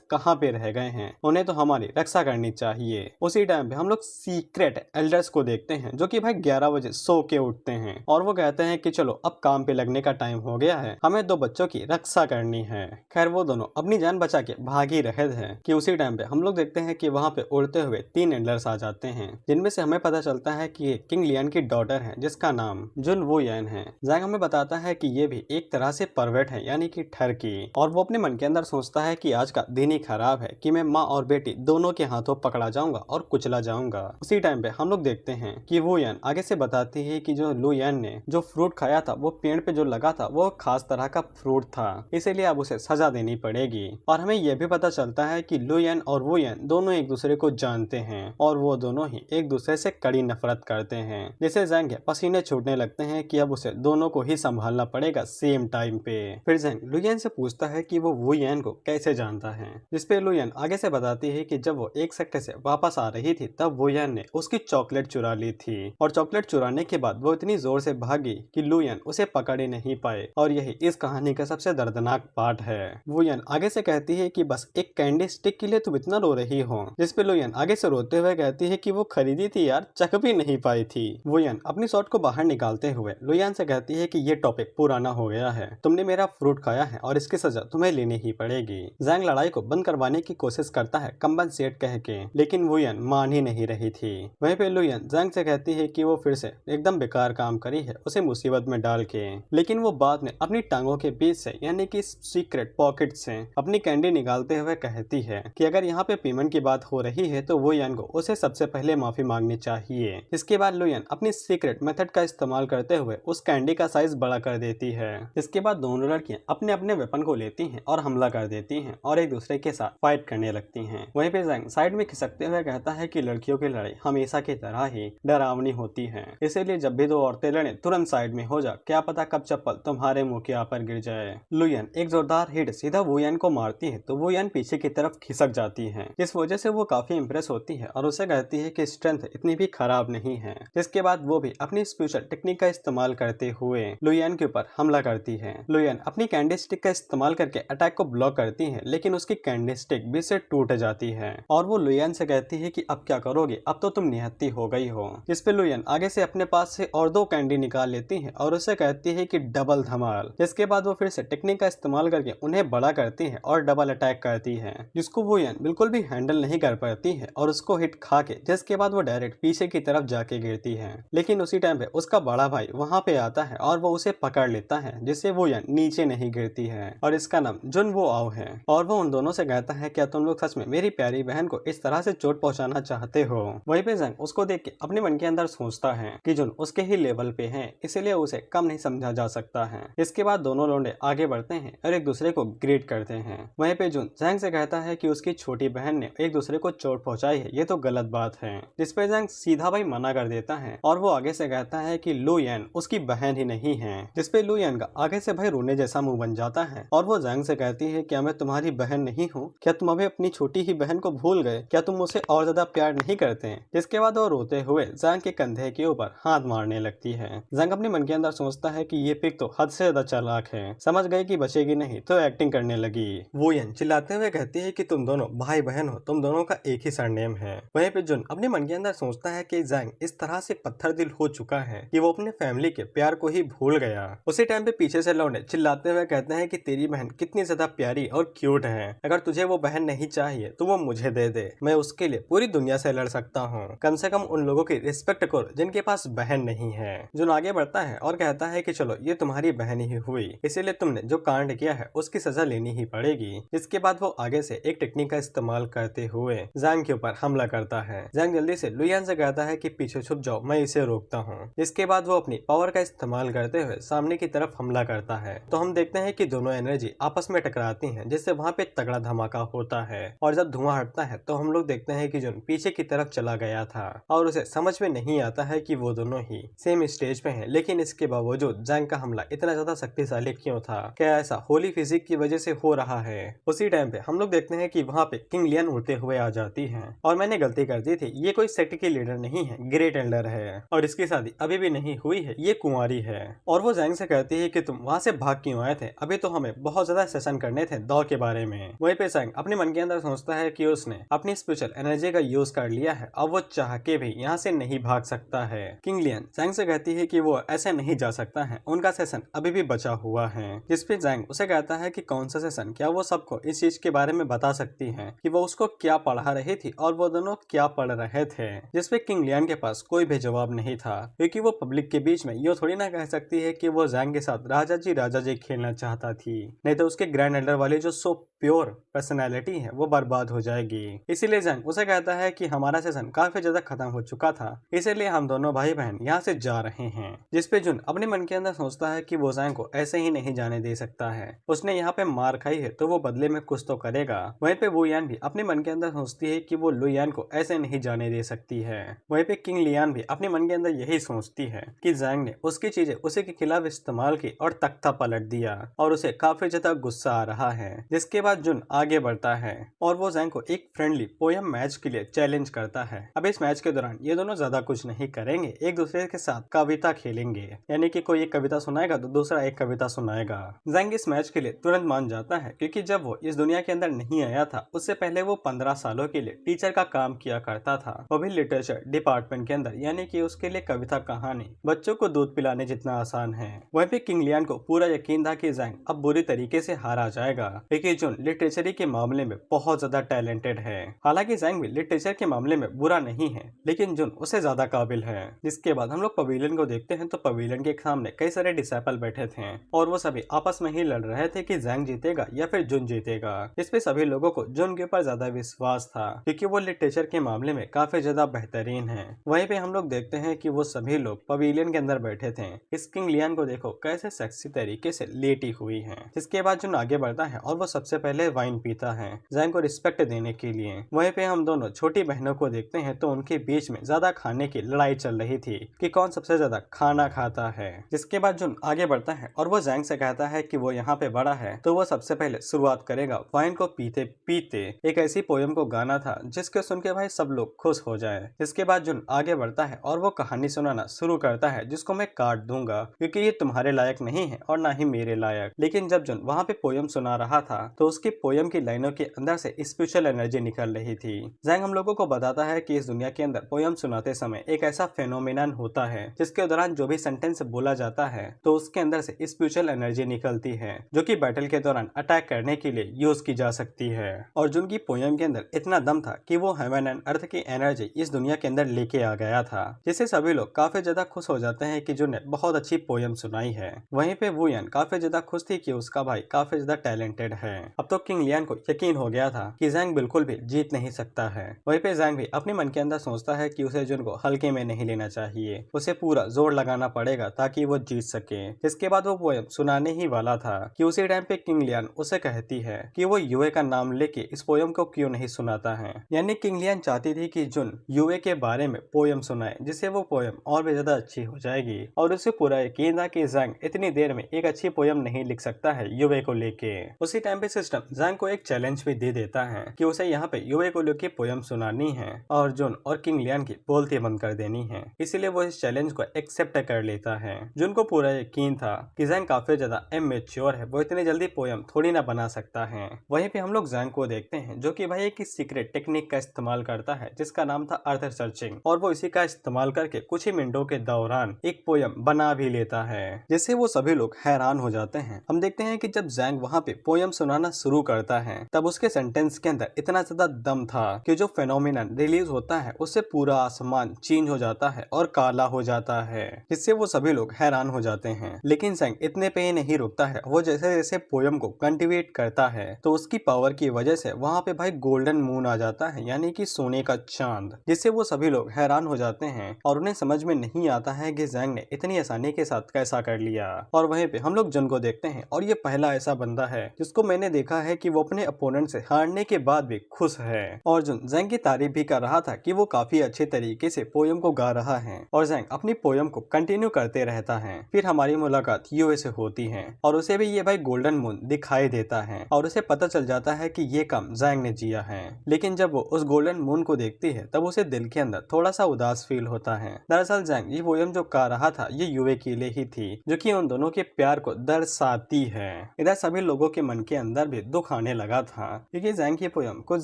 कहाँ पे रह गए हैं, उन्हें तो हमारी रक्षा करनी चाहिए। उसी टाइम पे हम लोग सीक्रेट एल्डर्स को देखते हैं जो कि भाई 11 बजे सो के उठते हैं और वो कहते हैं कि चलो अब काम पे लगने का टाइम हो गया है, हमें 2 बच्चों की रक्षा करनी है। खैर वो दोनों अपनी जान बचा के भाग ही रहे थे कि उसी टाइम पे हम लोग देखते हैं कि वहाँ पे उड़ते हुए 3 एल्डर्स आ जाते हैं, जिनमें से हमें पता चलता है कि ये किंग लियन की डॉटर है जिसका नाम जुन वो यान है। जैंग हमें बताता है कि ये भी एक तरह से परवर्ट है, यानी कि ठरकी, और वो अपने मन के अंदर सोचता है कि आज का दिन ही खराब है कि मैं माँ और बेटी दोनों के हाथों पकड़ा जाऊंगा और कुचला जाऊंगा। उसी टाइम पे हम लोग देखते हैं कि वो यान आगे से बताती है कि जो लू यान ने जो फ्रूट खाया था वो पेड़ पे जो लगा था वो खास तरह का फ्रूट था, इसीलिए अब उसे सजा देनी पड़ेगी। और हमें यह भी पता चलता है कि लू यान और वो यान दोनों एक दूसरे को जानते हैं और वो दोनों ही एक दूसरे से कड़ी नफरत करते हैं, जिससे जैंग के पसीने छूटने लगते हैं कि अब उसे दोनों को ही संभालना पड़ेगा सेम टाइम पे। फिर जैंग लू यान से पूछता है कि वो यान को कैसे जानता है, जिसपे लू यान आगे से बताती है कि जब वो एक सेक्टर से वापस आ रही थी तब वो यान ने उसकी चॉकलेट चुरा ली थी और चॉकलेट चुराने के बाद वो इतनी जोर से भागी कि लू यान उसे पकड़ ही नहीं पाए और यही इस कहानी का सबसे दर्दनाक पार्ट है। वो यान आगे से कहती है कि बस एक कैंडी स्टिक के लिए तुम इतना रो रही हो, जिसपे लू यान आगे से रोते हुए कहती है कि वो खरीदी थी यार, चख भी नहीं पाई थी। वो यान अपनी शॉट को बाहर निकालते हुए लू यान से कहती है कि ये टॉपिक पुराना हो गया है, तुमने मेरा फ्रूट खाया है और इसकी सजा तुम्हें लेनी ही पड़ेगी। जैंग लड़ाई को बंद करवाने की कोशिश करता है कंपनसेट कह के, लेकिन वो यान मान ही नहीं रही थी। वहीं पे लू यान जैंग से कहती है कि वो फिर से एकदम बेकार काम करी है उसे मुसीबत में डाल के, लेकिन वो बाद में अपनी टांगों के बीच से यानी कि सीक्रेट पॉकेट से अपनी कैंडी निकालते हुए कहती है कि अगर यहाँ पे पेमेंट की बात हो रही है तो वो यान को उसे सबसे पहले माफी मांगनी चाहिए। इसके बाद लू यान अपनी सीक्रेट मेथड का इस्तेमाल करते हुए उस कैंडी का साइज बड़ा कर देती है। इसके बाद दोनों लड़कियां अपने अपने वेपन को लेती हैं और हमला कर देती हैं और एक दूसरे के साथ फाइट करने लगती हैं। वहीं पे जैंग साइड में खिसकते हुए कहता है कि लड़कियों की लड़ाई हमेशा की तरह ही डरावनी होती है, इसीलिए जब भी 2 औरतें लड़े तुरंत साइड में हो जा, क्या पता कब चप्पल तुम्हारे मुंह के पर गिर जाए। लू यान एक जोरदार हिट सीधा वो यान को मारती है तो वो यान पीछे की तरफ खिसक जाती है। इस वजह से वो काफी इंप्रेस होती है और उसे कहती है कि स्ट्रेंथ इतनी भी खराब नहीं है। जिसके बाद वो भी अपनी स्पेशल टेक्निक का इस्तेमाल करते हुए लुयान के ऊपर हमला करती है। लुयान अपनी कैंडी स्टिक का इस्तेमाल करके अटैक को ब्लॉक करती है, लेकिन उसकी कैंडी स्टिक बीच से टूट जाती है और वो लुयान से कहती है कि अब क्या करोगे, अब तो तुम निहत्ती हो गई हो। जिस पे लुयान आगे से अपने पास से और 2 कैंडी निकाल लेती है और उसे कहती है कि डबल धमाल। जिसके बाद वो फिर से टेक्निक का इस्तेमाल करके उन्हें बड़ा करती है और डबल अटैक करती है, जिसको वो यान बिल्कुल भी हैंडल नहीं कर पाती है और उसको हिट खा के जिसके बाद वो डायरेक्ट पीछे की तरफ जाके गिरती है। लेकिन उसी टाइम पे उसका बड़ा भाई वहाँ पे आता है और वो उसे पकड़ लेता है, जिससे वो यान नीचे नहीं गिरती है और इसका नाम जुन वो आओ है। और वो उन दोनों से कहता है क्या तुम लोग सच में मेरी प्यारी बहन को इस तरह से चोट पहुंचाना चाहते हो। वहीं पे जंग उसको देख के अपने मन के अंदर सोचता है कि जुन उसके ही लेवल पे है, इसीलिए उसे कम नहीं समझा जा सकता है। इसके बाद दोनों लौंडे आगे बढ़ते हैं और एक दूसरे को ग्रीट करते हैं। वहीं पे जुन जंग से कहता है कि उसकी छोटी बहन ने एक दूसरे को चोट पहुंचाई है, ये तो गलत बात है। जिसपे जंग सीधा भाई मना कर देता है और वो आगे से कहता है कि लुयान उसकी बहन ही नहीं है। जिसपे लुयान का आगे से भाई रोने जैसा मुंह बन जाता है और वो जंग से कहती है क्या मैं तुम्हारी बहन नहीं हूँ? क्या तुम अभी अपनी छोटी ही बहन को भूल गए? क्या तुम उसे और ज्यादा प्यार नहीं करते हैं? जिसके बाद वो रोते हुए जंग के कंधे के ऊपर हाथ मारने लगती है। जंग अपने मन के अंदर सोचता है कि ये पिक तो हद से ज्यादा चालाक है, समझ गई कि बचेगी नहीं तो एक्टिंग करने लगी। वो यान चिल्लाते हुए कहती है कि तुम दोनों भाई बहन हो, तुम दोनों का एक ही सरनेम है। वहीं पे जुन अपने मन के अंदर सोचता है कि जंग इस तरह से पत्थर दिल हो चुका है कि वो अपने फैमिली के प्यार को ही भूल गया। उसी टाइम पे पीछे से लौंडे चिल्लाते हुए कहते हैं कि तेरी बहन कितनी ज्यादा प्यारी और क्यूट है, अगर तुझे वो बहन नहीं चाहिए तो वो मुझे दे दे, मैं उसके लिए पूरी दुनिया से लड़ सकता हूँ। कम से कम उन लोगों की रिस्पेक्ट करो जिनके पास बहन नहीं है। जुन आगे बढ़ता है और कहता है कि चलो ये तुम्हारी बहन ही हुई, इसीलिए तुमने जो कांड किया है उसकी सजा लेनी ही पड़ेगी। इसके बाद वो आगे से एक टेक्निक का इस्तेमाल करते हुए जंग के ऊपर हमला करता है। जंग जल्दी से लुयान से कहता है कि पीछे छुप जाओ, मैं इसे रोकता हूँ। इसके बाद वो अपनी पावर का इस्तेमाल करते हुए सामने की तरफ हमला करता है। तो हम देखते हैं कि दोनों एनर्जी आपस में टकराती हैं, जिससे वहाँ पे तगड़ा धमाका होता है और जब धुआं हटता है तो हम लोग देखते हैं कि जुन पीछे की तरफ चला गया था और उसे समझ में नहीं आता है कि वो दोनों ही सेम स्टेज पे हैं। लेकिन इसके बावजूद जंग का हमला इतना ज्यादा शक्तिशाली क्यों था? क्या ऐसा होली फिजिक की वजह से हो रहा है? उसी टाइम पे हम लोग देखते हैं कि वहाँ पे किंग लियन उड़ते हुए आ जाती है और मैंने गलती कर दी थी, ये कोई सेक्ट की लीडर नहीं है, ग्रेट एल्डर है और इसकी शादी अभी भी नहीं हुई है, ये कुंवारी है। और वो जंग से कहती है कि तुम वहाँ से भाग क्यों आए थे? अभी तो हमें बहुत ज्यादा सेशन करने थे दौड़ के बारे में। वहीं पे जंग अपने मन के अंदर सोचता है कि उसने अपनी स्पेशल एनर्जी का यूज कर लिया है, अब वो चाह के भी यहाँ से नहीं भाग सकता है। किंग लियन जंग से कहती है कि वो ऐसे नहीं जा सकता है, उनका सेशन अभी भी बचा हुआ है। जिसपे जंग उसे कहता है कि कौन सा सेशन, क्या वो सबको इस चीज के बारे में बता सकती है कि वो उसको क्या पढ़ा रही थी और वो दोनों क्या पढ़ रहे थे। जिसपे किंग लियन के पास कोई भी जवाब नहीं था, क्योंकि वो पब्लिक के बीच में ये थोड़ी ना कह सकती है कि वो जंग के साथ राजा जी खेलना चाहता थी, नहीं तो उसके ग्रैंड एल्डर वाली जो सो प्योर पर्सनैलिटी है वो बर्बाद हो जाएगी। इसीलिए जंग उसे कहता है कि हमारा सेशन काफी ज्यादा खत्म हो चुका था, इसीलिए हम दोनों भाई बहन यहाँ से जा रहे हैं। जिसपे जुन अपने मन के अंदर सोचता है कि वो जंग को ऐसे ही नहीं जाने दे सकता है, उसने यहाँ पे मार खाई है तो वो बदले में कुछ तो करेगा। वहीं पे वो यान भी अपने मन के अंदर सोचती है कि वो लुयान को ऐसे नहीं जाने दे सकती है। वहीं पे किंग लियान भी अपने मन के अंदर यही सोचती है कि जंग ने उसकी चीजें उसी के खिलाफ इस्तेमाल की और तख्ता पलट दिया और उसे काफी ज्यादा गुस्सा आ रहा है। जिसके बाद जुन आगे बढ़ता है और वो जंग को एक फ्रेंडली पोयम मैच के लिए चैलेंज करता है। अब इस मैच के दौरान ये दोनों ज्यादा कुछ नहीं करेंगे, एक दूसरे के साथ कविता खेलेंगे, यानी कि कोई एक कविता सुनाएगा तो दूसरा एक कविता सुनाएगा। जंग इस मैच के लिए तुरंत मान जाता है, क्योंकि जब वो इस दुनिया के अंदर नहीं आया था उससे पहले वो 15 सालों के लिए टीचर का काम किया करता था, वो भी लिटरेचर डिपार्टमेंट के अंदर, यानी कि उसके लिए कविता कहानी बच्चों को दूध पिलाने जितना आसान है। वहीं पे किंग लियान को पूरा यकीन था कि जंग अब बुरी तरीके से हारा जाएगा, क्योंकि जुन लिटरेचर के मामले में बहुत ज्यादा टैलेंटेड है। हालांकि जंग भी लिटरेचर के मामले में बुरा नहीं है, लेकिन जुन उसे ज्यादा काबिल है। जिसके बाद हम लोग पवेलियन को देखते हैं तो पवेलियन के सामने कई सारे डिसाइपल बैठे थे और वो सभी आपस में ही लड़ रहे थे कि जंग जीतेगा या फिर जुन जीतेगा। इस पे सभी लोगों को जुन के ऊपर ज्यादा विश्वास था, क्योंकि वो लिटरेचर के मामले में काफी ज्यादा बेहतरीन है। वहीं पे हम लोग देखते हैं कि वो सभी लोग पवेलियन के अंदर बैठे थे। इस किंग लियान को देखो कैसे सेक्सी तरीके से लेटी हुई है। जिसके बाद जुन आगे बढ़ता है और वो सबसे पहले वाइन पीता है जंग को रिस्पेक्ट देने के लिए। वहीं पे हम दोनों छोटी बहनों को देखते हैं तो उनके बीच में ज्यादा खाने की लड़ाई चल रही थी कि कौन सबसे ज्यादा खाना खाता है। जिसके बाद जुन आगे बढ़ता है और वो जंग से कहता है कि वो यहाँ पे बड़ा है तो वो सबसे पहले शुरुआत करेगा वाइन को पीते पीते एक ऐसी पोयम को गाना था जिसके सुन के भाई सब लोग खुश हो जाए। इसके बाद जुन आगे बढ़ता है और वो कहानी सुनाना शुरू करता है जिसको मैं काट दूंगा क्योंकि ये तुम्हारे लायक नहीं है और ना ही मेरे लायक। लेकिन जब जुन वहाँ पे पोयम सुना रहा था तो उसकी पोयम की लाइनों के अंदर से स्पिरिचुअल एनर्जी निकल रही थी। जैंग हम लोगों को बताता है कि इस दुनिया के अंदर पोयम सुनाते समय एक ऐसा फेनोमेनन होता है जिसके दौरान जो भी सेंटेंस बोला जाता है तो उसके अंदर से स्पिरिचुअल एनर्जी निकलती है जो कि बैटल के दौरान अटैक करने के लिए यूज की जा सकती है। और जुन की पोयम के अंदर इतना दम था कि वो हेवन एंड अर्थ की एनर्जी इस दुनिया के अंदर लेके आ गया था, जिससे सभी लोग काफी ज्यादा खुश हो जाते हैं कि जुन ने बहुत अच्छी पोयम सुनाई है। वहीं पे वुयन काफी ज्यादा खुश थी कि उसका भाई काफी ज्यादा टैलेंटेड है। अब तो किंग लियान को यकीन हो गया था कि जैंग बिल्कुल भी जीत नहीं सकता है। वहीं पे जैंग भी अपने मन के अंदर सोचता है कि उसे जुन को हल्के में नहीं लेना चाहिए, उसे पूरा जोर लगाना पड़ेगा ताकि वो जीत सके। इसके बाद वो पोयम सुनाने ही वाला था कि उसी टाइम पे किंग लियान उसे कहती है कि वो यूए का नाम लेके इस पोयम को क्यों नहीं सुनाता है। यानी किंग लियान चाहती थी कि जुन यूए के बारे में पोयम सुनाए जिससे वो पोयम और भी ज्यादा अच्छी हो जाएगी। और उसे पूरा यकीन था कि जैंग इतनी देर में एक अच्छी पोयम नहीं लिख सकता है यूए को लेके। उसी टाइम पे सिस्टम जैंग को एक चैलेंज भी दे देता है कि उसे यहाँ पे यूए को लेके पोयम सुनानी है और जुन और किंग लियान की बोलती बंद कर देनी है। इसीलिए वो इस चैलेंज को एक्सेप्ट कर लेता है। जुन को पूरा यकीन था कि जैंग काफी ज्यादा इमेच्योर है, वो इतनी जल्दी पोयम थोड़ी ना बना सकता है। वहीं पे हम लोग जैंग को देखते हैं जो कि भाई एक सीक्रेट टेक्निक का इस्तेमाल करता है जिसका नाम था अर्थ सर्चिंग, और वो इसी का इस्तेमाल करके कुछ ही मिनटों के दौरान एक पोयम बना भी लेता है जिससे वो सभी लोग हैरान हो जाते हैं। हम देखते हैं कि जब जैंग वहाँ पे पोयम सुनाना शुरू करता है तब उसके सेंटेंस के अंदर इतना ज्यादा दम था कि जो फेनोमेनन रिलीज होता है उससे पूरा आसमान चेंज हो जाता है और काला हो जाता है, जिससे वो सभी लोग हैरान हो जाते हैं। लेकिन जैंग इतने पे ही नहीं रुकता है, वो जैसे जैसे पोयम को कंटिवेट करता है तो उसकी पावर की वजह से वहाँ पे भाई गोल्डन मून आ जाता है, यानी कि सोने का चांद, जिससे वो सभी लोग हैरान हो जाते हैं और उन्हें समझ में नहीं आता है कि जैंग ने इतनी आसानी के साथ कैसा कर लिया। और वहीं पे हम लोग जुन को देखते हैं और ये पहला ऐसा बंदा है जिसको मैंने देखा है कि वो अपने अपोनेंट से हारने के बाद भी खुश है। और जुन जैंग की तारीफ भी कर रहा था कि वो काफी अच्छे तरीके से पोयम को गा रहा है और जैंग अपनी पोयम को कंटिन्यू करते रहता है। फिर हमारी मुलाकात यूए से होती है और उसे भी ये भाई गोल्डन मून दिखाई देता है और उसे पता चल जाता है कि ये काम जैंग ने किया है। लेकिन जब वो उस गोल्डन मून को देखती है तब उसे दिल के अंदर थोड़ा सा उदास फील होता है। दरअसल जैंग ये पोयम जो गा रहा था ये यूए के लिए ही थी जो कि उन दोनों के प्यार को दर्शाती है। इधर सभी लोगों के मन के अंदर भी दुख आने लगा था क्योंकि जैंग की पोयम कुछ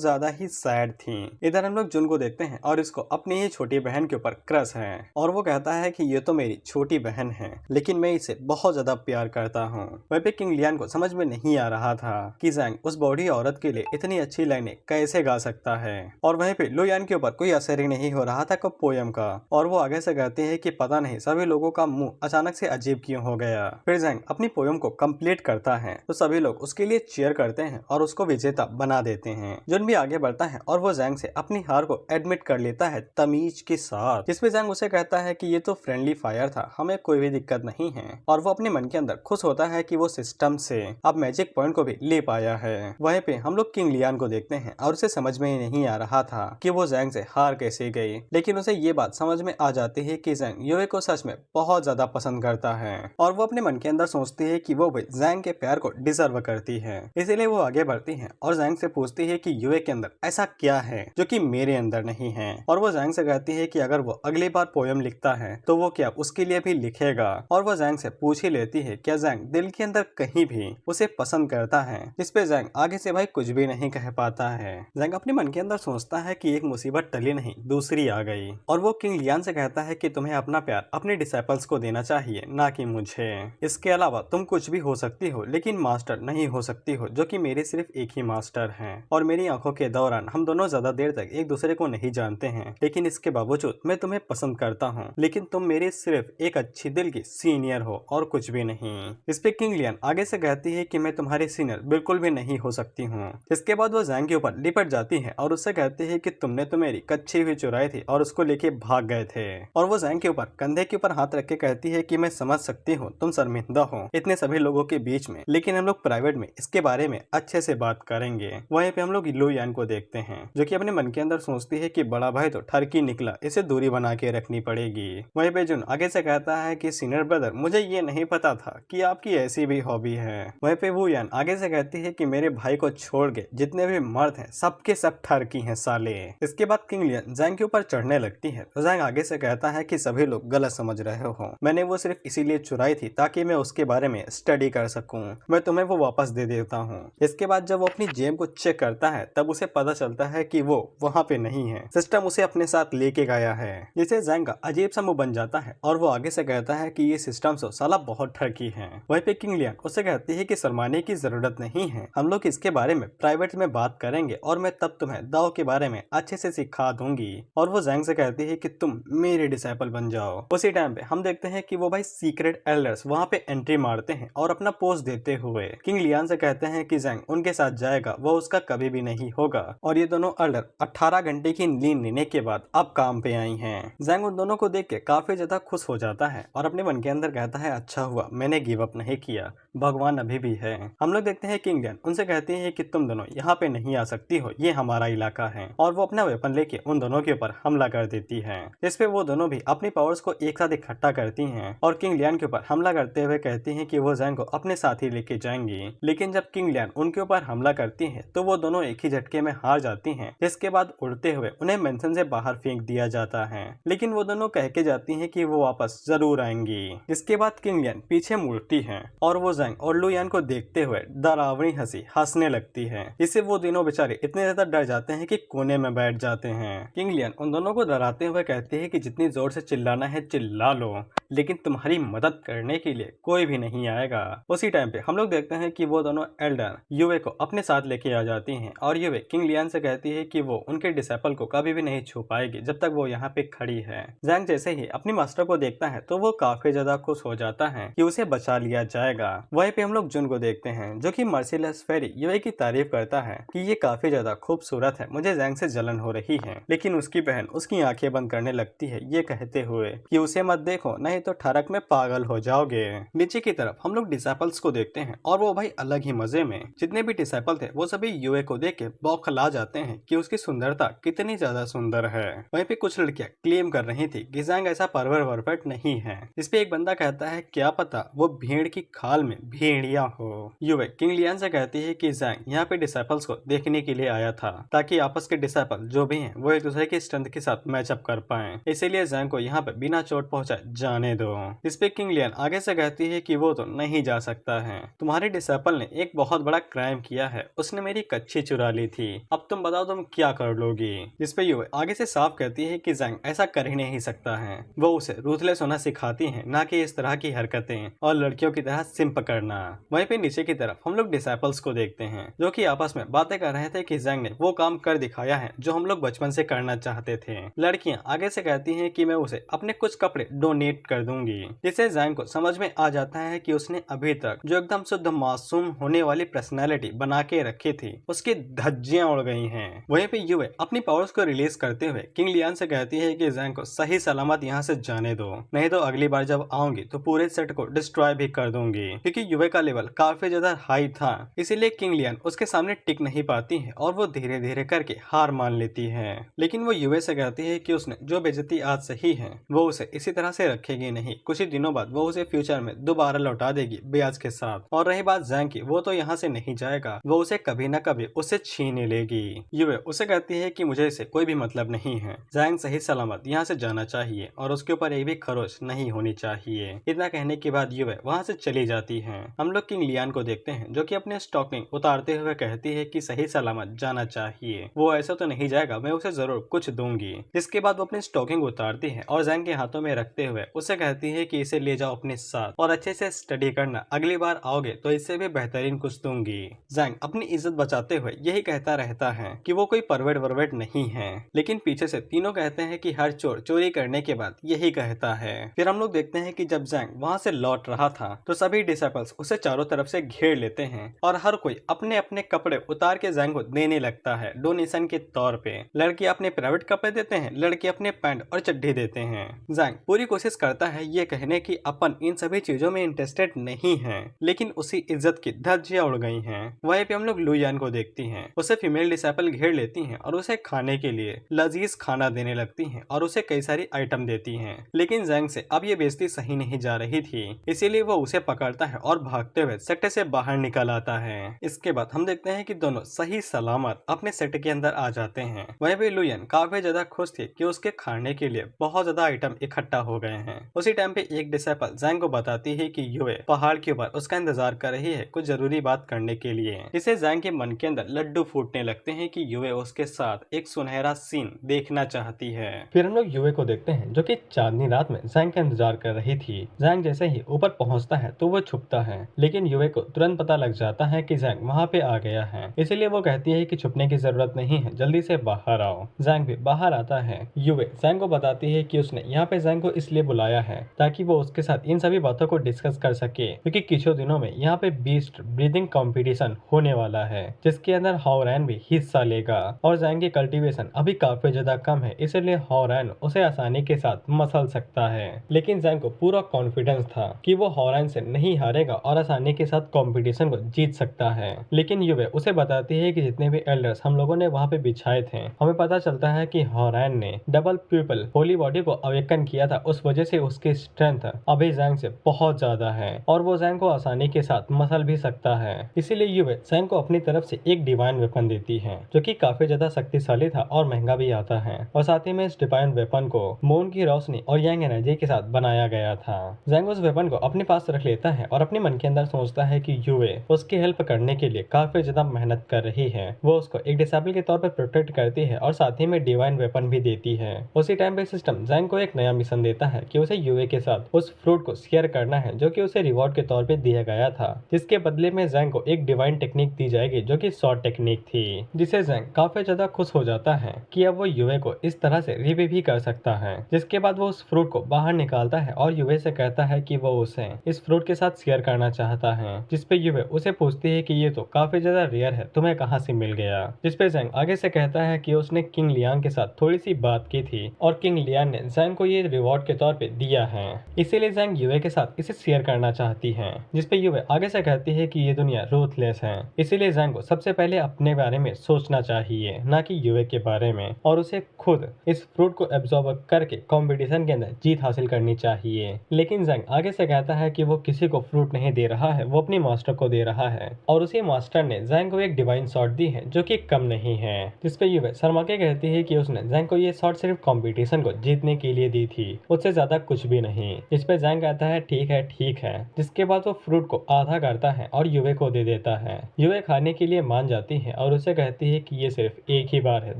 ज्यादा ही सैड थी। इधर हम लोग जुन को देखते हैं और इसको अपनी ही छोटी बहन के ऊपर क्रश है और वो कहता है कि ये तो मेरी छोटी बहन है लेकिन मैं इसे बहुत ज्यादा प्यार करता हूँ। वहीं पे किंग लियान को समझ में नहीं आ रहा था कि जैंग उस बॉडी औरत के लिए इतनी अच्छी लाइनें कैसे गा सकता है। और वहीं पे लुयान के ऊपर कोई असर ही नहीं हो रहा था को पोयम का, और वो आगे से कहते हैं कि पता नहीं सभी लोगों का मुंह अचानक से अजीब क्यों हो गया। फिर जैंग अपनी पोयम को कंप्लीट करता है तो सभी लोग उसके लिए चीयर करते हैं और उसको विजेता बना देते हैं। जुन भी आगे बढ़ता है और वो जैंग से अपनी हार को एडमिट कर लेता है तमीज के साथ, जिसपे जैंग उसे कहता है कि ये तो फ्रेंडली फायर था, हमें कोई भी दिक्कत नहीं है। और वो अपने मन के अंदर खुश होता है कि वो सिस्टम से अब मैजिक पॉइंट को भी ले पाया है। वहीं पे हम लोग किंग लियान को देखते हैं और उसे समझ में ही नहीं आ रहा था कि वो जैंग से हार कैसे गई, लेकिन उसे ये बात समझ में आ जाती है कि जैंग यूए को सच में बहुत ज्यादा पसंद करता है और वो अपने मन के अंदर सोचती है कि वो भी जैंग के प्यार को डिजर्व करती है। इसीलिए वो आगे बढ़ती है और जैंग से पूछती है कि यूए के अंदर ऐसा क्या है जो कि मेरे अंदर नहीं है। और वो जैंग से कहती है कि अगर वो अगली बार पोयम लिखता है तो वो क्या उसके लिए भी लिखेगा। और वो जैंग से पूछ ही लेती है क्या जैंग दिल के अंदर कहीं भी उसे पसंद करता है, जिसपे जैंग आगे से भाई कुछ भी नहीं कह पाता है। जैंग अपने मन के अंदर सोचता है कि एक मुसीबत टली नहीं दूसरी आ गई और वो किंग लियान से कहता है कि तुम्हें अपना प्यार अपने डिसाइपल्स को देना चाहिए ना कि मुझे। इसके अलावा तुम कुछ भी हो सकती हो लेकिन मास्टर नहीं हो सकती हो जो कि मेरे सिर्फ एक ही मास्टर हैं। और मेरी आंखों के दौरान हम दोनों ज्यादा देर तक एक दूसरे को नहीं जानते हैं, लेकिन इसके बावजूद मैं तुम्हें पसंद करता हूँ, लेकिन तुम मेरी सिर्फ एक अच्छी दिल की सीनियर हो और कुछ भी नहीं। इस पे किंग लियान आगे से कहती है कि मैं तुम्हारी सीनियर बिल्कुल भी नहीं हो सकती हूँ। इसके बाद वो जैंग के ऊपर लिपट जाती है और उससे कहती है कि तुमने तो मेरी कच्ची हुई चुराई थी और उसको लेके भाग गए थे। और वो जैंग के ऊपर कंधे के ऊपर हाथ रख के कहती है कि मैं समझ सकती हूँ तुम शर्मिंदा हो इतने सभी लोगों के बीच में, लेकिन हम लोग प्राइवेट में इसके बारे में अच्छे से बात करेंगे। वहीं पे हम लोग लुयान को देखते हैं जो कि अपने मन के अंदर सोचती है कि बड़ा भाई तो ठरकी निकला, इसे दूरी बना के रखनी पड़ेगी। वहीं पे जुन आगे से कहता है कि सीनियर ब्रदर मुझे ये नहीं पता था कि आपकी ऐसी भी हॉबी है। वहीं पे वुयान आगे से कहती कहती है कि मेरे भाई को छोड़ के जितने भी मर्द हैं सबके सब ठरकी हैं साले। इसके बाद किंग लियन जैंग के ऊपर चढ़ने लगती है तो जैंग आगे से कहता है कि सभी लोग गलत समझ रहे हो, मैंने वो सिर्फ इसीलिए चुराई थी ताकि मैं उसके बारे में स्टडी कर सकूं, मैं तुम्हें वो वापस दे देता हूँ। इसके बाद जब वो अपनी जेब को चेक करता है तब उसे पता चलता है कि वो वहाँ पे नहीं है, सिस्टम उसे अपने साथ लेके गया है, जिससे जैंग का अजीब सा मुंह बन जाता है और वो आगे से कहता है कि ये सिस्टम तो साला बहुत ठरकी है। वहीं पे किंग लियन उससे कहती है कि शर्माने की जरूरत नहीं है, हम लोग इसके बारे में प्राइवेट में बात करेंगे और मैं तब तुम्हें दाव के बारे में अच्छे से सिखा दूंगी। और वो जैंग से कहती है कि तुम मेरे डिसाइपल बन जाओ। उसी टाइम पे हम देखते हैं कि वो भाई सीक्रेट एल्डर्स वहाँ पे एंट्री मारते हैं और अपना पोस्ट देते हुए किंग लियन से कहते हैं कि जैंग उनके साथ जाएगा, वो उसका कभी भी नहीं होगा। और ये दोनों एल्डर 18 घंटे की नींद लेने के बाद अब काम पे आई हैं। जैंग उन दोनों को देख के काफी ज्यादा खुश हो जाता है और अपने मन के अंदर कहता है अच्छा हुआ मैंने गिव अप नहीं किया, भगवान अभी भी है। हम लोग देखते हैं किंग लियन उनसे कहती है कि तुम दोनों यहाँ पे नहीं आ सकती हो, ये हमारा इलाका है। और वो अपना वेपन लेके उन दोनों के ऊपर हमला कर देती है। इस पे वो दोनों भी अपनी पावर्स को एक साथ इकट्ठा करती हैं और किंग लियन के ऊपर हमला करते हुए कहती हैं कि वो जैंग को अपने साथ ही लेके जाएंगी। लेकिन जब किंग लियन उनके ऊपर हमला करती है तो वो दोनों एक ही झटके में हार जाती हैं। इसके बाद उड़ते हुए उन्हें मेंशन से बाहर फेंक दिया जाता है, लेकिन वो दोनों कह के जाती हैं कि वो वापस जरूर आएंगी। इसके बाद किंग लियन पीछे मुड़ती है और वो जैंग और लू यान को देखते हुए डरावनी हंसी हंसने लगती है। इससे वो दोनों बेचारे इतने ज्यादा डर जाते हैं कि कोने में बैठ जाते हैं। किंग लियन उन दोनों को डराते हुए कहती है कि जितनी जोर से चिल्लाना है चिल्ला लो, लेकिन तुम्हारी मदद करने के लिए कोई भी नहीं आएगा। उसी टाइम पे हम लोग देखते हैं कि वो दोनों एल्डर युवे को अपने साथ लेके आ जाती हैं और युवे किंग लियन से कहती है कि वो उनके डिसाइपल को कभी भी नहीं छू पाएगी जब तक वो यहाँ पे खड़ी है। जैंग जैसे ही अपनी मास्टर को देखता है तो वो काफी ज्यादा खुश हो जाता है कि उसे बचा लिया जाएगा। वहीं पे हम लोग जुन को देखते हैं जो कि मर्सीलेस फेरी युवे की तारीफ करता है कि ये काफी ज्यादा खूबसूरत है, मुझे जैंग से जलन हो रही है। लेकिन उसकी बहन उसकी आंखें बंद करने लगती है ये कहते हुए कि उसे मत देखो नहीं तो ठरक में पागल हो जाओगे। नीचे की तरफ हम लोग डिसाइपल्स को देखते हैं और वो भाई अलग ही मजे में, जितने भी डिसाइपल थे वो सभी युवे को देख के बौखला जाते हैं कि उसकी सुंदरता कितनी ज्यादा सुंदर है। वहीं पे कुछ लड़कियां क्लेम कर रही थी कि जैंग ऐसा परवर्ट नहीं है। इस पे एक बंदा कहता है क्या पता वो भेड़ की खाल में भेड़िया हो। युवे किंग लियन से कहती है कि जैंग यहाँ पे डिसाइपल्स को देखने के लिए आया था ताकि आपस के डिसाइपल जो भी हैं वो एक दूसरे की स्ट्रेंथ के साथ मैचअप कर पाए, इसीलिए जैंग को यहाँ पे बिना चोट पहुंचाए जाने दो। इस पे किंग लियन आगे से कहती है कि वो तो नहीं जा सकता है, तुम्हारे डिसाइपल ने एक बहुत बड़ा क्राइम किया है, उसने मेरी कच्छी चुरा ली थी, अब तुम बताओ तुम क्या कर लोगी। इस पे युवे आगे से साफ कहती है कि जैंग ऐसा कर ही नहीं सकता है, वो उसे रूथलेस होना सिखाती है, ना कि इस तरह की हरकतें और लड़कियों की तरह सिंप करना। वहीं पे नीचे की तरफ हम लोग डिसाइपल्स को देखते हैं जो कि आपस में बातें कर रहे थे कि जैंग ने वो काम कर दिखाया है जो हम लोग बचपन से करना चाहते थे। लड़कियां आगे से कहती हैं कि मैं उसे अपने कुछ कपड़े डोनेट कर दूंगी, जिससे जैंग को समझ में आ जाता है कि उसने अभी तक जो एकदम शुद्ध मासूम होने वाली पर्सनैलिटी बना के रखी थी उसकी धज्जियां उड़ गई हैं। वहीं पे युवे अपनी पावर्स को रिलीज करते हुए किंग लियन से कहती है कि जैंग को सही सलामत यहाँ से जाने दो, नहीं तो अगली बार जब आऊंगी तो पूरे सेट को डिस्ट्रॉय भी कर दूंगी। क्योंकि युवे का लेवल काफी ज्यादा हाई था, इसीलिए किंग लियन उसके सामने टिक नहीं पाती है और वो धीरे धीरे करके हार मान लेती है। लेकिन वो युवे से कहती है कि उसने जो बेइज्जती आज सही है वो उसे इसी तरह से रखेगी नहीं, कुछ ही दिनों बाद वो उसे फ्यूचर में दोबारा लौटा देगी ब्याज के साथ। और रही बात जैंग की, वो तो यहाँ से नहीं जाएगा, वो उसे कभी न कभी उससे छीन लेगी। युवे उसे कहती है कि मुझे इससे कोई भी मतलब नहीं है, जैंग सही सलामत यहाँ से जाना चाहिए और उसके ऊपर एक भी खरोच नहीं होनी चाहिए। इतना कहने के बाद युवे वहाँ से चली जाती है। हम लोग किंग लियन को देखते हैं जो कि अपने स्टॉकिंग उतारते हुए कहती है कि सही सलामत जाना चाहिए, वो ऐसा तो नहीं जाएगा, मैं उसे जरूर कुछ दूंगी। इसके बाद वो अपनी स्टॉकिंग उतारती है और जैंग के हाथों में रखते हुए उसे कहती है कि इसे ले जाओ अपने साथ और अच्छे से स्टडी करना, अगली बार आओगे तो इससे भी बेहतरीन कुछ दूंगी। जैंग अपनी इज्जत बचाते हुए यही कहता रहता है कि वो कोई परवर्ट नहीं है, लेकिन पीछे से तीनों कहते हैं कि हर चोर चोरी करने के बाद यही कहता है। फिर हम लोग देखते हैं कि जब जैंग वहाँ से लौट रहा था तो सभी डिसाइपल्स उसे चारों तरफ से घेर लेते हैं और हर कोई अपने अपने कपड़े उतार के जैंग को देने लगता है डोनेशन के तौर पे। लड़के अपने प्राइवेट कपड़े देते हैं, लड़के अपने पैंट और चड्डी देते हैं। जैंग पूरी कोशिश करता है ये कहने की अपन इन सभी चीजों में इंटरेस्टेड नहीं है, लेकिन उसी इज्जत की धज्जियां उड़ गई हैं। वहीं पे हम लोग लू यान को देखती हैं, उसे फीमेल डिसाइपल घेर लेती हैं और उसे खाने के लिए लजीज खाना देने लगती हैं और उसे कई सारी आइटम देती हैं। लेकिन जैंग से अब ये बेइज्जती सही नहीं जा रही थी, इसीलिए वो उसे पकड़ता है और भागते हुए सेक्टर से बाहर निकल आता आता है। इसके बाद हम देखते हैं कि दोनों सही सलामत अपने सेट के अंदर आ जाते हैं। वहीं पे लुयन काफी ज्यादा खुश थी कि उसके खाने के लिए बहुत ज्यादा आइटम इकट्ठा हो गए हैं। उसी टाइम पे एक डिसेपल जैंग को बताती है कि युवे पहाड़ के ऊपर उसका इंतजार कर रही है कुछ जरूरी बात करने के लिए। इसे जैंग के मन के अंदर लड्डू फूटने लगते हैं कि युवे उसके साथ एक सुनहरा सीन देखना चाहती है। फिर हम लोग युवे को देखते हैं जो कि चांदनी रात में जैंग का इंतजार कर रही थी। जैंग जैसे ही ऊपर पहुंचता है तो वो छुपता है, लेकिन युवे को तुरंत पता लग जाता है कि जैंग वहाँ पे आ गया है। इसलिए वो कहती है कि छुपने की जरूरत नहीं है, जल्दी से बाहर आओ। जैंग भी बाहर आता है। युवे जैंग को बताती है कि उसने यहाँ पे जैंग को इसलिए बुलाया है ताकि वो उसके साथ इन सभी बातों को डिस्कस कर सके, क्योंकि कुछ दिनों में यहाँ पे बीस्ट ब्रीदिंग कंपटीशन होने वाला है जिसके अंदर हॉरैन भी हिस्सा लेगा। और जैंग की कल्टीवेशन अभी काफी ज्यादा कम है, इसलिए हॉरैन उसे आसानी के साथ मसल सकता है। लेकिन जैंग को पूरा कॉन्फिडेंस था कि वो हॉरैन से नहीं हारेगा और आसानी के साथ कंपटीशन को जीत सकता है। लेकिन युवे उसे बताती है कि जितने भी एल्डर्स हम लोगों ने वहाँ पे बिछाए थे, हमें पता चलता है कि हॉरैन ने डबल प्यूपल होली बॉडी को अवेकन किया था, उस वजह से उसकी स्ट्रेंथ अभी जैंग से बहुत ज्यादा है और वो जैंग को आसानी के साथ मसल भी सकता है। इसीलिए युवे जैंग को अपनी तरफ से एक डिवाइन वेपन देती है जो कि काफी ज्यादा शक्तिशाली था और महंगा भी आता है। और साथ ही में इस डिवाइन वेपन को मून की रोशनी और यांग एनर्जी के साथ बनाया गया था। जैंग उस वेपन को अपने पास रख लेता है और अपने मन के अंदर सोचता है कि युवे उसकी हेल्प करने के लिए काफी ज्यादा मेहनत कर रही है। वो उसको एक डिसेबल के तौर पर प्रोटेक्ट करती है और साथ ही में डिवाइन वेपन भी देती है। उसी टाइम पे सिस्टम जैंग को एक नया मिशन देता है कि उसे युवे के साथ उस फ्रूट को शेयर करना है जो कि उसे रिवॉर्ड के तौर पे दिया गया था, जिसके बदले में जैंग को एक डिवाइन टेक्निक दी जाएगी जो कि शॉर्ट टेक्निक थी, जिसे जैंग काफी ज्यादा खुश हो जाता है कि अब वो युवे को इस तरह से रिवाइव भी कर सकता है। जिसके बाद वो उस फ्रूट को बाहर निकालता है और युवे से कहता है कि वो उसे इस फ्रूट के साथ शेयर करना चाहता है, जिसपे युवे उसे पूछती है कि ये तो काफी ज्यादा रेयर है, तुम्हें कहाँ से मिल गया। जिसपे जैंग आगे से कहता है कि उसने किंग लियांग के साथ थोड़ी सी बात की थी और किंग लियांग ने जैंग को ये रिवॉर्ड के तौर पे दिया है, इसीलिए जैंग युवे के साथ इसे शेयर करना चाहती है। जिसपे युवे आगे से कहती है कि ये दुनिया रूथलेस है, इसीलिए जैंग को सबसे पहले अपने बारे में सोचना चाहिए, ना कि युवे के बारे में, और उसे खुद इस फ्रूट को एब्जॉर्ब करके कंपटीशन के अंदर जीत हासिल करनी चाहिए। लेकिन जैंग आगे से कहता है कि वो किसी को फ्रूट नहीं दे रहा है, वो अपनी मास्टर को दे रहा है और उसी मास्टर ने जैंग को एक डिवाइन शॉट दी है जो कि कम नहीं है। जिसपे युवे शर्मा के कहती है कि उसने जैंग को ये शॉट सिर्फ कंपटीशन को जीतने के लिए दी थी, उससे ज्यादा कुछ भी नहीं। जिसपे जैंग कहता है ठीक है ठीक है। जिसके बाद वो फ्रूट को आधा करता है और युवे को दे देता है। युवे खाने के लिए मान जाती है और उसे कहती है कि ये सिर्फ एक ही बार है,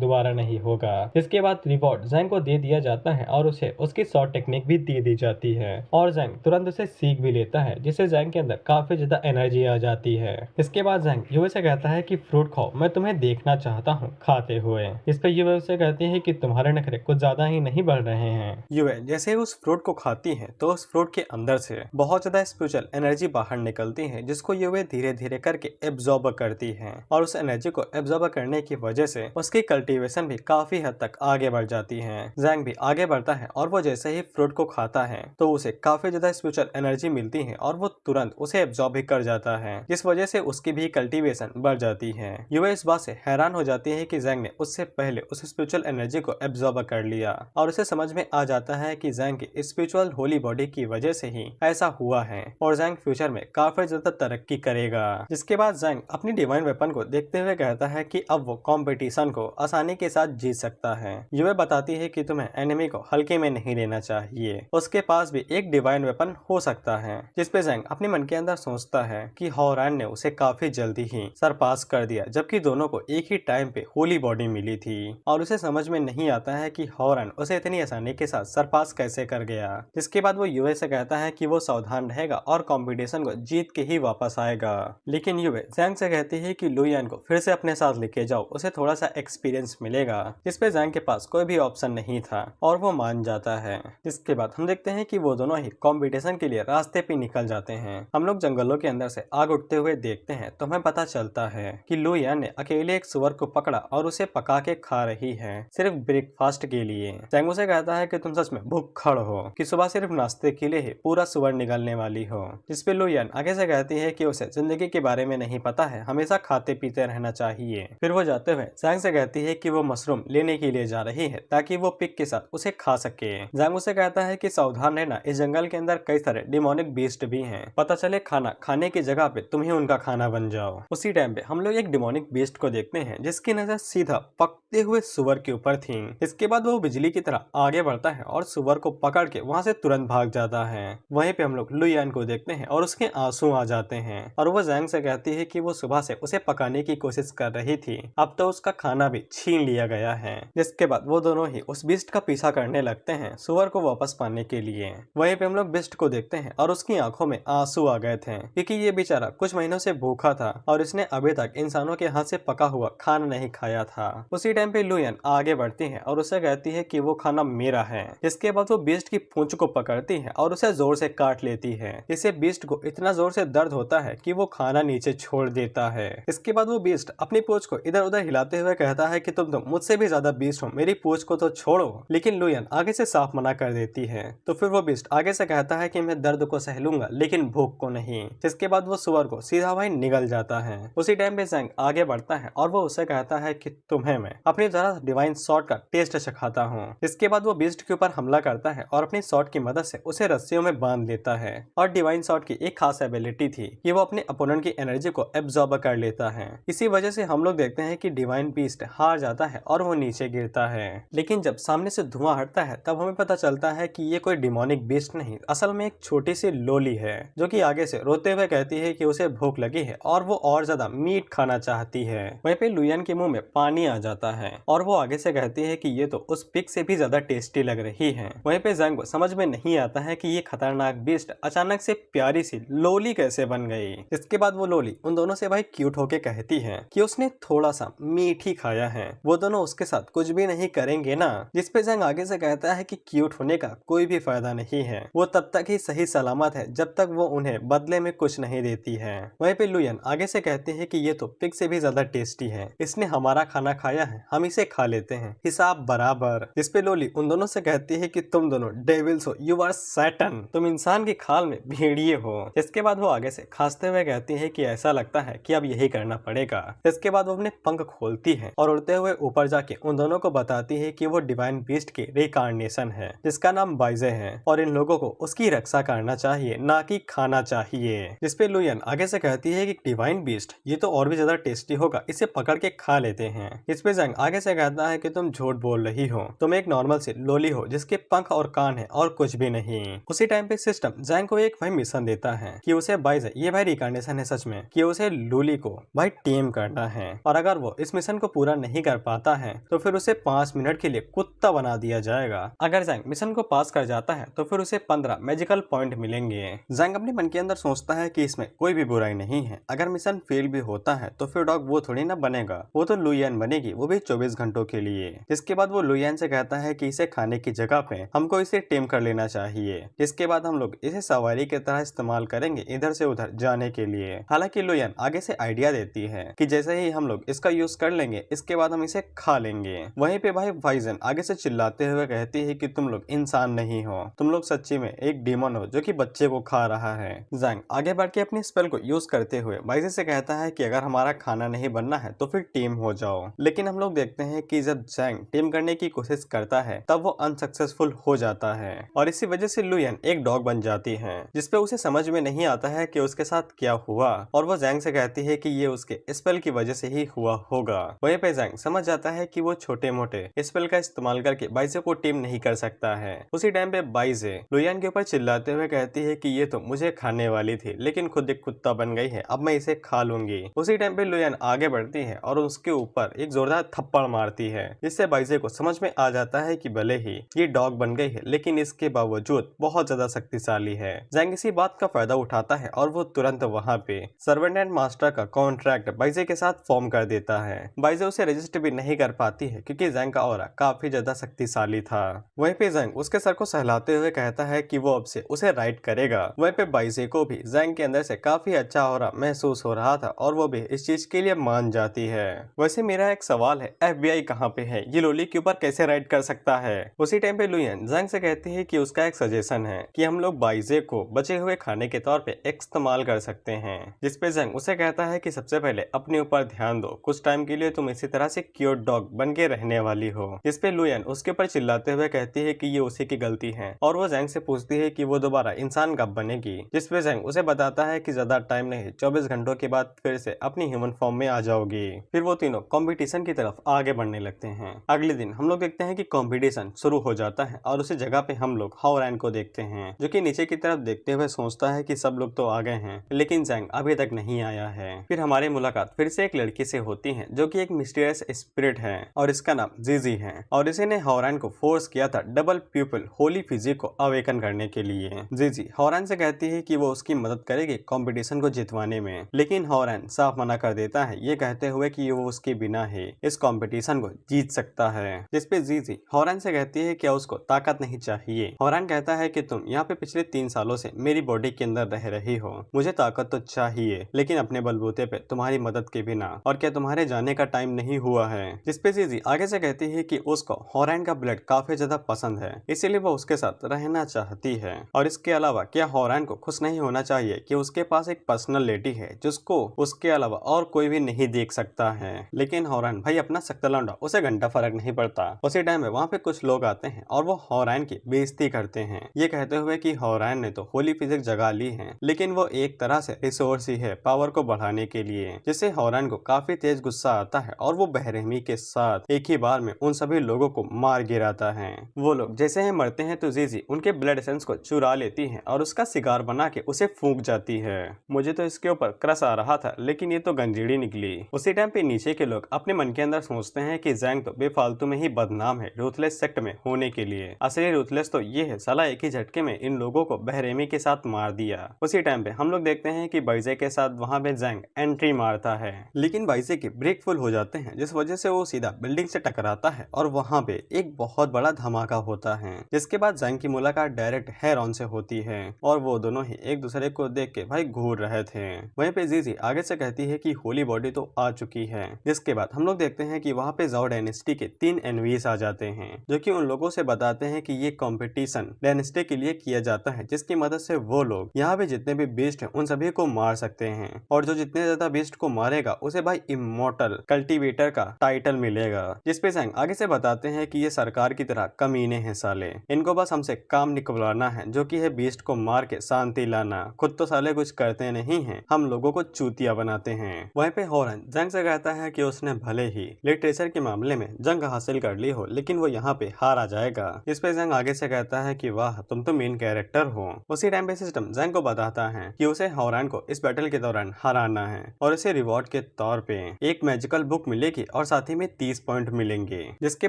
दोबारा नहीं होगा। जिसके बाद रिवॉर्ड जैंग को दे दिया जाता है और उसे उसकी शॉर्ट टेक्निक भी दे दी जाती है और जैंग तुरंत उसे सीख भी लेता है, जिससे जैंग के अंदर काफी ज्यादा एनर्जी आ जाती है। इसके बाद जैंग युवे से कहता है कि फ्रूट खाओ, मैं तुम्हें देखना चाहता हूँ खाते हुए। इस पे युवे उसे कहती है कि तुम्हारे नखरे कुछ ज्यादा ही नहीं बढ़ रहे हैं। युवे जैसे ही उस फ्रूट को खाती है तो उस फ्रूट के अंदर से बहुत ज्यादा स्पिरिचुअल एनर्जी बाहर निकलती है, जिसको युवे धीरे धीरे करके एब्जॉर्ब करती है और उस एनर्जी को एब्जॉर्ब करने की वजह से उसकी कल्टीवेशन भी काफी हद तक आगे बढ़ जाती है। जैंग भी आगे बढ़ता है और वो जैसे ही फ्रूट को खाता है तो उसे काफी ज्यादा स्पिरिचुअल एनर्जी मिलती है और वो तुरंत उसे एब्जॉर्ब भी कर जाता है, जिस वजह से उसकी भी कल्टीवेशन बढ़ जाती है। युवे इस बात से हैरान हो जाती है कि जैंग ने उससे पहले उस स्पिरिचुअल एनर्जी को एब्जॉर्ब कर लिया और उसे समझ में आ जाता है कि जैंग की स्पिरिचुअल होली बॉडी की वजह से ही ऐसा हुआ है और जैंग फ्यूचर में काफी ज्यादा तरक्की करेगा। जिसके बाद जैंग अपनी डिवाइन वेपन को देखते हुए कहता है कि अब वो कंपटीशन को आसानी के साथ जीत सकता है। युवे बताती है कि तुम्हें एनिमी को हल्के में नहीं लेना चाहिए, उसके पास भी एक डिवाइन वेपन हो सकता है। जिसपे जैंग अपने मन के अंदर सोचता है कि हॉरैन ने उसे काफी जल्दी ही सरपास कर दिया, जबकि दोनों को एक ही टाइम पे होली बॉडी मिली थी और उसे समझ में नहीं आता है कि हॉरैन उसे इतनी आसानी के साथ सरपास कैसे कर गया। जिसके बाद वो युवे से कहता है कि वो सावधान रहेगा और कंपटीशन को जीत के ही वापस आएगा। लेकिन युवे जैंग से कहती है कि लुयान को फिर से अपने साथ लेके जाओ, उसे थोड़ा सा एक्सपीरियंस मिलेगा। जिसपे जैंग के पास कोई भी ऑप्शन नहीं था और वो मान जाता है। जिसके बाद हम देखते हैं कि वो दोनों ही कंपटीशन के लिए रास्ते पे निकल जाते हैं। हम लोग जंगलों के अंदर से आग उठते हुए देखते हैं तो हमें पता चलता है कि लुयान ने अकेले एक सुअर को पकड़ा और उसे पका के खा रही है, सिर्फ ब्रेकफास्ट के लिए। जैंग उसे कहता है कि तुम सच में भूखड़ हो कि सुबह सिर्फ नाश्ते के लिए ही पूरा सुअर निगलने वाली हो। जिसपे लुयान आगे से कहती है कि उसे जिंदगी के बारे में नहीं पता है, हमेशा खाते पीते रहना चाहिए। फिर वो जाते हुए जैंग से कहती है कि वो मशरूम लेने के लिए जा रही है ताकि वो पिग के साथ उसे खा सके। जैंग उसे कहता है कि सावधान रहना, इस जंगल के अंदर कई सारे डिमोनिक बीस्ट भी हैं, पता चले खाना खाने की जगह पे तुम ही उनका खाना बन जाओ। उसी टाइम पे हम लोग एक डिमोनिक बीस्ट को देखते हैं जिसकी नजर सीधा पकते हुए सुअर के ऊपर थी। इसके बाद वो बिजली की तरह आगे बढ़ता है और सुअर को पकड़ के वहाँ से तुरंत भाग जाता है। वहीं पे हम लोग लुयान को देखते हैं और उसके आंसू आ जाते हैं और वो जैंग से कहती है कि वो सुबह से उसे पकाने की कोशिश कर रही थी, अब तो उसका खाना भी छीन लिया गया है। जिसके बाद वो दोनों ही उस बीस्ट का पीछा करने लगते हैं सुअर को वापस पाने के लिए। वहीं पे हम लोग बीस्ट को देखते हैं और उसकी आंखों में आंसू आ गए थे क्योंकि ये बेचारा कुछ महीनों से भूखा था और इसने अभी तक इंसानों के हाथ से पका हुआ खाना नहीं खाया था। उसी टाइम पे लुयान आगे बढ़ती है और उसे कहती है कि वो खाना मेरा है। इसके बाद वो बीस्ट की पूंछ को पकड़ती है और उसे जोर से काट लेती है। इससे बीस्ट को इतना जोर से दर्द होता है कि वो खाना नीचे छोड़ देता है। इसके बाद वो बीस्ट अपनी पूंछ को इधर उधर हिलाते हुए कहता है कि तुम तो मुझसे भी ज्यादा बीस्ट हो, मेरी पूंछ को तो छोड़ो। लेकिन लुयान आगे से साफ मना कर देती है। तो फिर वो बीस्ट आगे से कहता है कि मैं दर्द को सह लूंगा लेकिन भूख को नहीं। इसके बाद वो सुअर को सीधा वहीं निगल जाता है। उसी टाइम पे जैंग आगे बढ़ता है और वो उसे कहता है कि तुम्हें मैं अपनी तरह डिवाइन शॉट का टेस्ट सिखाता हूँ। इसके बाद वो बीस्ट के ऊपर हमला करता है और अपनी शॉट की मदद से उसे रस्सियों में बांध लेता है। और डिवाइन शॉट की एक खास एबिलिटी थी कि वो अपने अपोनेंट की एनर्जी को एब्जॉर्ब कर लेता है। इसी वजह से हम लोग देखते हैं कि डिवाइन बीस्ट हार जाता है और वो नीचे गिरता है। लेकिन जब सामने से धुआं हटता है तब हमें पता चलता है कि ये कोई डिमोनिक बीस्ट नहीं, असल में एक छोटी सी लोली है जो कि आगे से रोते हुए कहती है कि उसे भूख लगी है और वो और ज्यादा मीट खाना चाहती है। वहीं पे लुयान के मुंह में पानी आ जाता है और वो आगे से कहती है कि ये तो उस पिग से भी ज्यादा टेस्टी लग रही है। वहीं पे जैंग को समझ में नहीं आता है कि ये खतरनाक बीस्ट अचानक से प्यारी सी लोली कैसे बन गई। इसके बाद वो लोली उन दोनों से भाई क्यूट होके कहती है कि उसने थोड़ा सा मीट ही खाया है, वो दोनों उसके साथ कुछ भी नहीं करेंगे ना। जिसपे जैंग आगे से कहता है कि क्यूट होने का कोई भी फायदा नहीं है, वो तब तक ही सही सलामत है जब तक वो उन्हें बदले में कुछ नहीं देती है। वहीं पे लुयान आगे से कहते हैं कि ये तो पिग से भी ज्यादा टेस्टी है, इसने हमारा खाना खाया है, हम इसे खा लेते हैं, हिसाब बराबर। जिसपे लोली उन दोनों से कहती है कि तुम दोनों डेविल्स हो, यू आर सैटन, तुम इंसान की खाल में भेड़िए हो। इसके बाद वो आगे से खांसते हुए कहती है कि ऐसा लगता है कि अब यही करना पड़ेगा। इसके बाद वो अपने पंख खोलती है और उड़ते हुए ऊपर जाके उन दोनों को बताती है कि वो डिवाइन बीस्ट की रिकार्नेशन है जिसका नाम बाइजे है और इन लोगों को उसकी रक्षा करना चाहिए ना कि खाना चाहिए। जिसपे लुयान आगे से कहती है कि डिवाइन बीस्ट ये तो और भी ज्यादा टेस्टी होगा, इसे पकड़ के खा लेते हैं। इस पे जैंग आगे से कहता है कि तुम झूठ बोल रही हो, तुम एक नॉर्मल सी लोली हो जिसके पंख और कान है और कुछ भी नहीं। उसी टाइम पे सिस्टम जैंग को एक भाई मिशन देता है कि उसे बाइजे, ये भाई रिकार्नेशन है सच में, कि उसे लोली को भाई टेम करना है और अगर वो इस मिशन को पूरा नहीं कर पाता है तो फिर उसे 5 मिनट के लिए कुत्ता बना दिया जाएगा। अगर जैंग मिशन को पास कर जाता है तो फिर उसे 15 मैजिकल पॉइंट मिलेंगे। जैंग अपने मन के अंदर सोचता है कि इसमें कोई भी बुराई नहीं है, अगर मिशन फेल भी होता है तो फिर डॉग वो थोड़ी ना बनेगा, वो तो लुयान बनेगी, वो भी 24 घंटों के लिए। जिसके बाद वो लुयान से कहता है कि इसे खाने की जगह पे हमको इसे टेम कर लेना चाहिए। जिसके बाद हम लोग इसे सवारी की तरह इस्तेमाल करेंगे इधर से उधर जाने के लिए। हालांकि लुयान आगे से आइडिया देती है कि जैसे ही हम लोग इसका यूज कर लेंगे इसके बाद हम इसे खा लेंगे। वहीं पे भाई वाइजन आगे से चिल्लाते हुए कहती है कि तुम लोग इंसान नहीं हो, तुम लोग सच्ची में एक डीमन हो जो कि बच्चे को खा रहा है। जैंग आगे बढ़ के अपनी स्पेल को यूज करते हुए वाइजे से कहता है कि अगर हमारा खाना नहीं बनना है तो फिर टीम हो जाओ। लेकिन हम लोग देखते हैं कि जब जैंग टीम करने की कोशिश करता है तब वो अनसक्सेसफुल हो जाता है और इसी वजह से लुयान एक डॉग बन जाती है। जिसपे उसे समझ में नहीं आता है कि उसके साथ क्या हुआ और वो जैंग से कहती है कि ये उसके स्पेल की वजह से ही हुआ होगा। वहीं पे जैंग समझ जाता है कि वो छोटे मोटे स्पेल का इस्तेमाल करके बाइजे को टीम नहीं कर सकता है। उसी टाइम पे बाइजे लुयान के ऊपर चिल्लाते हुए कहती है कि ये तो मुझे खाने वाली थी लेकिन खुद एक कुत्ता बन गई है, अब मैं इसे खा लूंगी। उसी टाइम पे लुयान आगे बढ़ती है और उसके ऊपर एक जोरदार थप्पड़ मारती है जिससे बाइजे को समझ में आ जाता है कि भले ही ये डॉग बन गई है लेकिन इसके बावजूद बहुत ज्यादा शक्तिशाली है। जैंग इसी बात का फायदा उठाता है और वो तुरंत वहाँ पे सर्वेंट एंड मास्टर का कॉन्ट्रैक्ट बाइजे के साथ फॉर्म कर देता है। बाइजे उसे रजिस्टर भी नहीं कर पाती है क्योंकि जैंग का ऑरा काफी ज्यादा शक्तिशाली था। वहीं पे जैंग उसके सर को सहलाते हुए कहता है कि वो अब से उसे राइड करेगा। वहीं पे बाइजे को भी जैंग के अंदर से काफी अच्छा ऑरा महसूस हो रहा था और वो भी इस चीज के लिए मान जाती है। वैसे मेरा एक सवाल है, FBI कहाँ पे है, ये लोली के ऊपर कैसे राइड कर सकता है? उसी टाइम पे लुयान जैंग से कहती है कि उसका एक सजेशन है कि हम लोग बाइजे को बचे हुए खाने के तौर पे इस्तेमाल कर सकते हैं। जिसपे जैंग उसे कहता है कि सबसे पहले अपने ऊपर ध्यान दो, कुछ टाइम के लिए तुम इसी तरह से क्यूट डॉग बन के रहने वाली हो। जिसपे लुयान उसके ऊपर चिल्लाते हुए कहती है कि ये उसी की गलती है और वो जैंग से पूछती है कि वो दोबारा इंसान कब बनेगी। जिसपे जैंग उसे बताता है कि ज्यादा टाइम टाइम नहीं, 24 घंटों के बाद फिर से अपनी ह्यूमन फॉर्म में आ जाओगी। फिर वो तीनों कंपटीशन की तरफ आगे बढ़ने लगते हैं। अगले दिन हम लोग देखते हैं कि कंपटीशन शुरू हो जाता है और उसी जगह पे हम लोग हॉरैन को देखते हैं, जो कि नीचे की तरफ देखते हुए सोचता है कि सब लोग तो आ गए हैं लेकिन ज़ैंग अभी तक नहीं आया है। फिर हमारी मुलाकात फिर से एक लड़की से होती है जो कि एक मिस्टीरियस स्पिरिट है और इसका नाम जीजी है और इसी ने हॉरैन को फोर्स किया था डबल प्यूपल होली फिजिक को अवेकन करने के लिए। जीजी हॉरैन से कहती है कि वो उसकी मदद करेगी कंपटीशन को जितवाने में, लेकिन हॉरैन साफ मना कर देता है, ये कहते हुए कि वो उसके बिना ही इस कंपटीशन को जीत सकता है। जिसपे जीजी हॉरैन से कहती है कि उसको ताकत नहीं चाहिए। हॉरैन कहता है कि तुम यहाँ पे पिछले 3 सालों से मेरी बॉडी के अंदर रह रही हो, मुझे ताकत तो चाहिए लेकिन अपने बलबूते पे तुम्हारी मदद के बिना, और क्या तुम्हारे जाने का टाइम नहीं हुआ है। जिसपे जीजी आगे से कहती है कि उसको हॉरैन का ब्लड काफी ज्यादा पसंद है, इसीलिए वो उसके साथ रहना चाहती है। और इसके अलावा क्या हॉरैन को खुश नहीं होना चाहिए कि उसके पास एक पर्सनल लेडी है जिसको उसके अलावा और कोई भी नहीं देख सकता है। लेकिन हॉरैन भाई अपना सख्त लौंडा, उसे घंटा फर्क नहीं पड़ता। उसी टाइम में वहाँ पे कुछ लोग आते हैं और वो हॉरैन की बेइज्जती करते हैं, ये कहते हुए कि हॉरैन ने तो होली फिजिक जगा ली है लेकिन वो एक तरह से रिसोर्स ही है पावर को बढ़ाने के लिए। जिससे हॉरैन को काफी तेज गुस्सा आता है और वो बेरहमी के साथ एक ही बार में उन सभी लोगों को मार गिराता है। वो लोग जैसे ही मरते हैं तो जीजी उनके ब्लड एसेंस को चुरा लेती है और उसका सिगार बना के उसे फूंक जाती है। मुझे तो इसके ऊपर क्रश आ रहा था लेकिन ये तो गंजीड़ी निकली। उसी टाइम पे नीचे के लोग अपने मन के अंदर सोचते हैं कि ज़ैंग तो बेफालतू में ही बदनाम है रूथलेस सेक्ट में होने के लिए। असली रूथलेस तो ये है, साला एक ही झटके में इन लोगों को बेरहमी के साथ मार दिया। उसी टाइम पे हम लोग देखते हैं कि बाइजे के साथ वहाँ पे ज़ैंग एंट्री मारता है, लेकिन बाइजे के ब्रेक फुल हो जाते हैं जिस वजह से वो सीधा बिल्डिंग से टकराता है और वहाँ पे एक बहुत बड़ा धमाका होता है। जिसके बाद ज़ैंग की मुलाकात डायरेक्ट हेरॉन से होती है और वो दोनों ही एक दूसरे को देख के भाई घूर रहे थे। वहीं पे जीजी आगे से कहती है कि होली बॉडी तो आ चुकी है। जिसके बाद हम लोग देखते हैं कि वहाँ पे ज़ाओ डायनेस्टी के 3 एनवीज आ जाते हैं जो कि उन लोगों से बताते हैं कि ये कंपटीशन डायनेस्टी के लिए किया जाता है, जिसकी मदद से वो लोग यहाँ पे जितने भी बीस्ट हैं उन सभी को मार सकते हैं और जो जितने ज्यादा बीस्ट को मारेगा उसे भाई इमोर्टल कल्टीवेटर का टाइटल मिलेगा। जिसपे ज़ैंग आगे से बताते हैं कि ये सरकार की तरह कमीने हैं साले, इनको बस हमसे काम निकलवाना है जो कि है बीस्ट को मार के शांति लाना, खुद तो साले कुछ करते नहीं हैं, हम लोगों को चूतिया बनाते हैं। वहीं पे हॉरन ज़ैंग से कहता है कि उसने भले ही लिटरेचर के मामले में जंग हासिल कर ली हो लेकिन वो यहाँ पे हार आ जाएगा। इस पे ज़ैंग आगे से कहता है कि वाह तुम तो मेन कैरेक्टर हो। उसी टाइम पे सिस्टम ज़ैंग को बताता है कि उसे हॉरन को इस बैटल के दौरान हराना है और इसे रिवॉर्ड के तौर पे एक मैजिकल बुक मिलेगी और साथ ही में 30 पॉइंट मिलेंगे। जिसके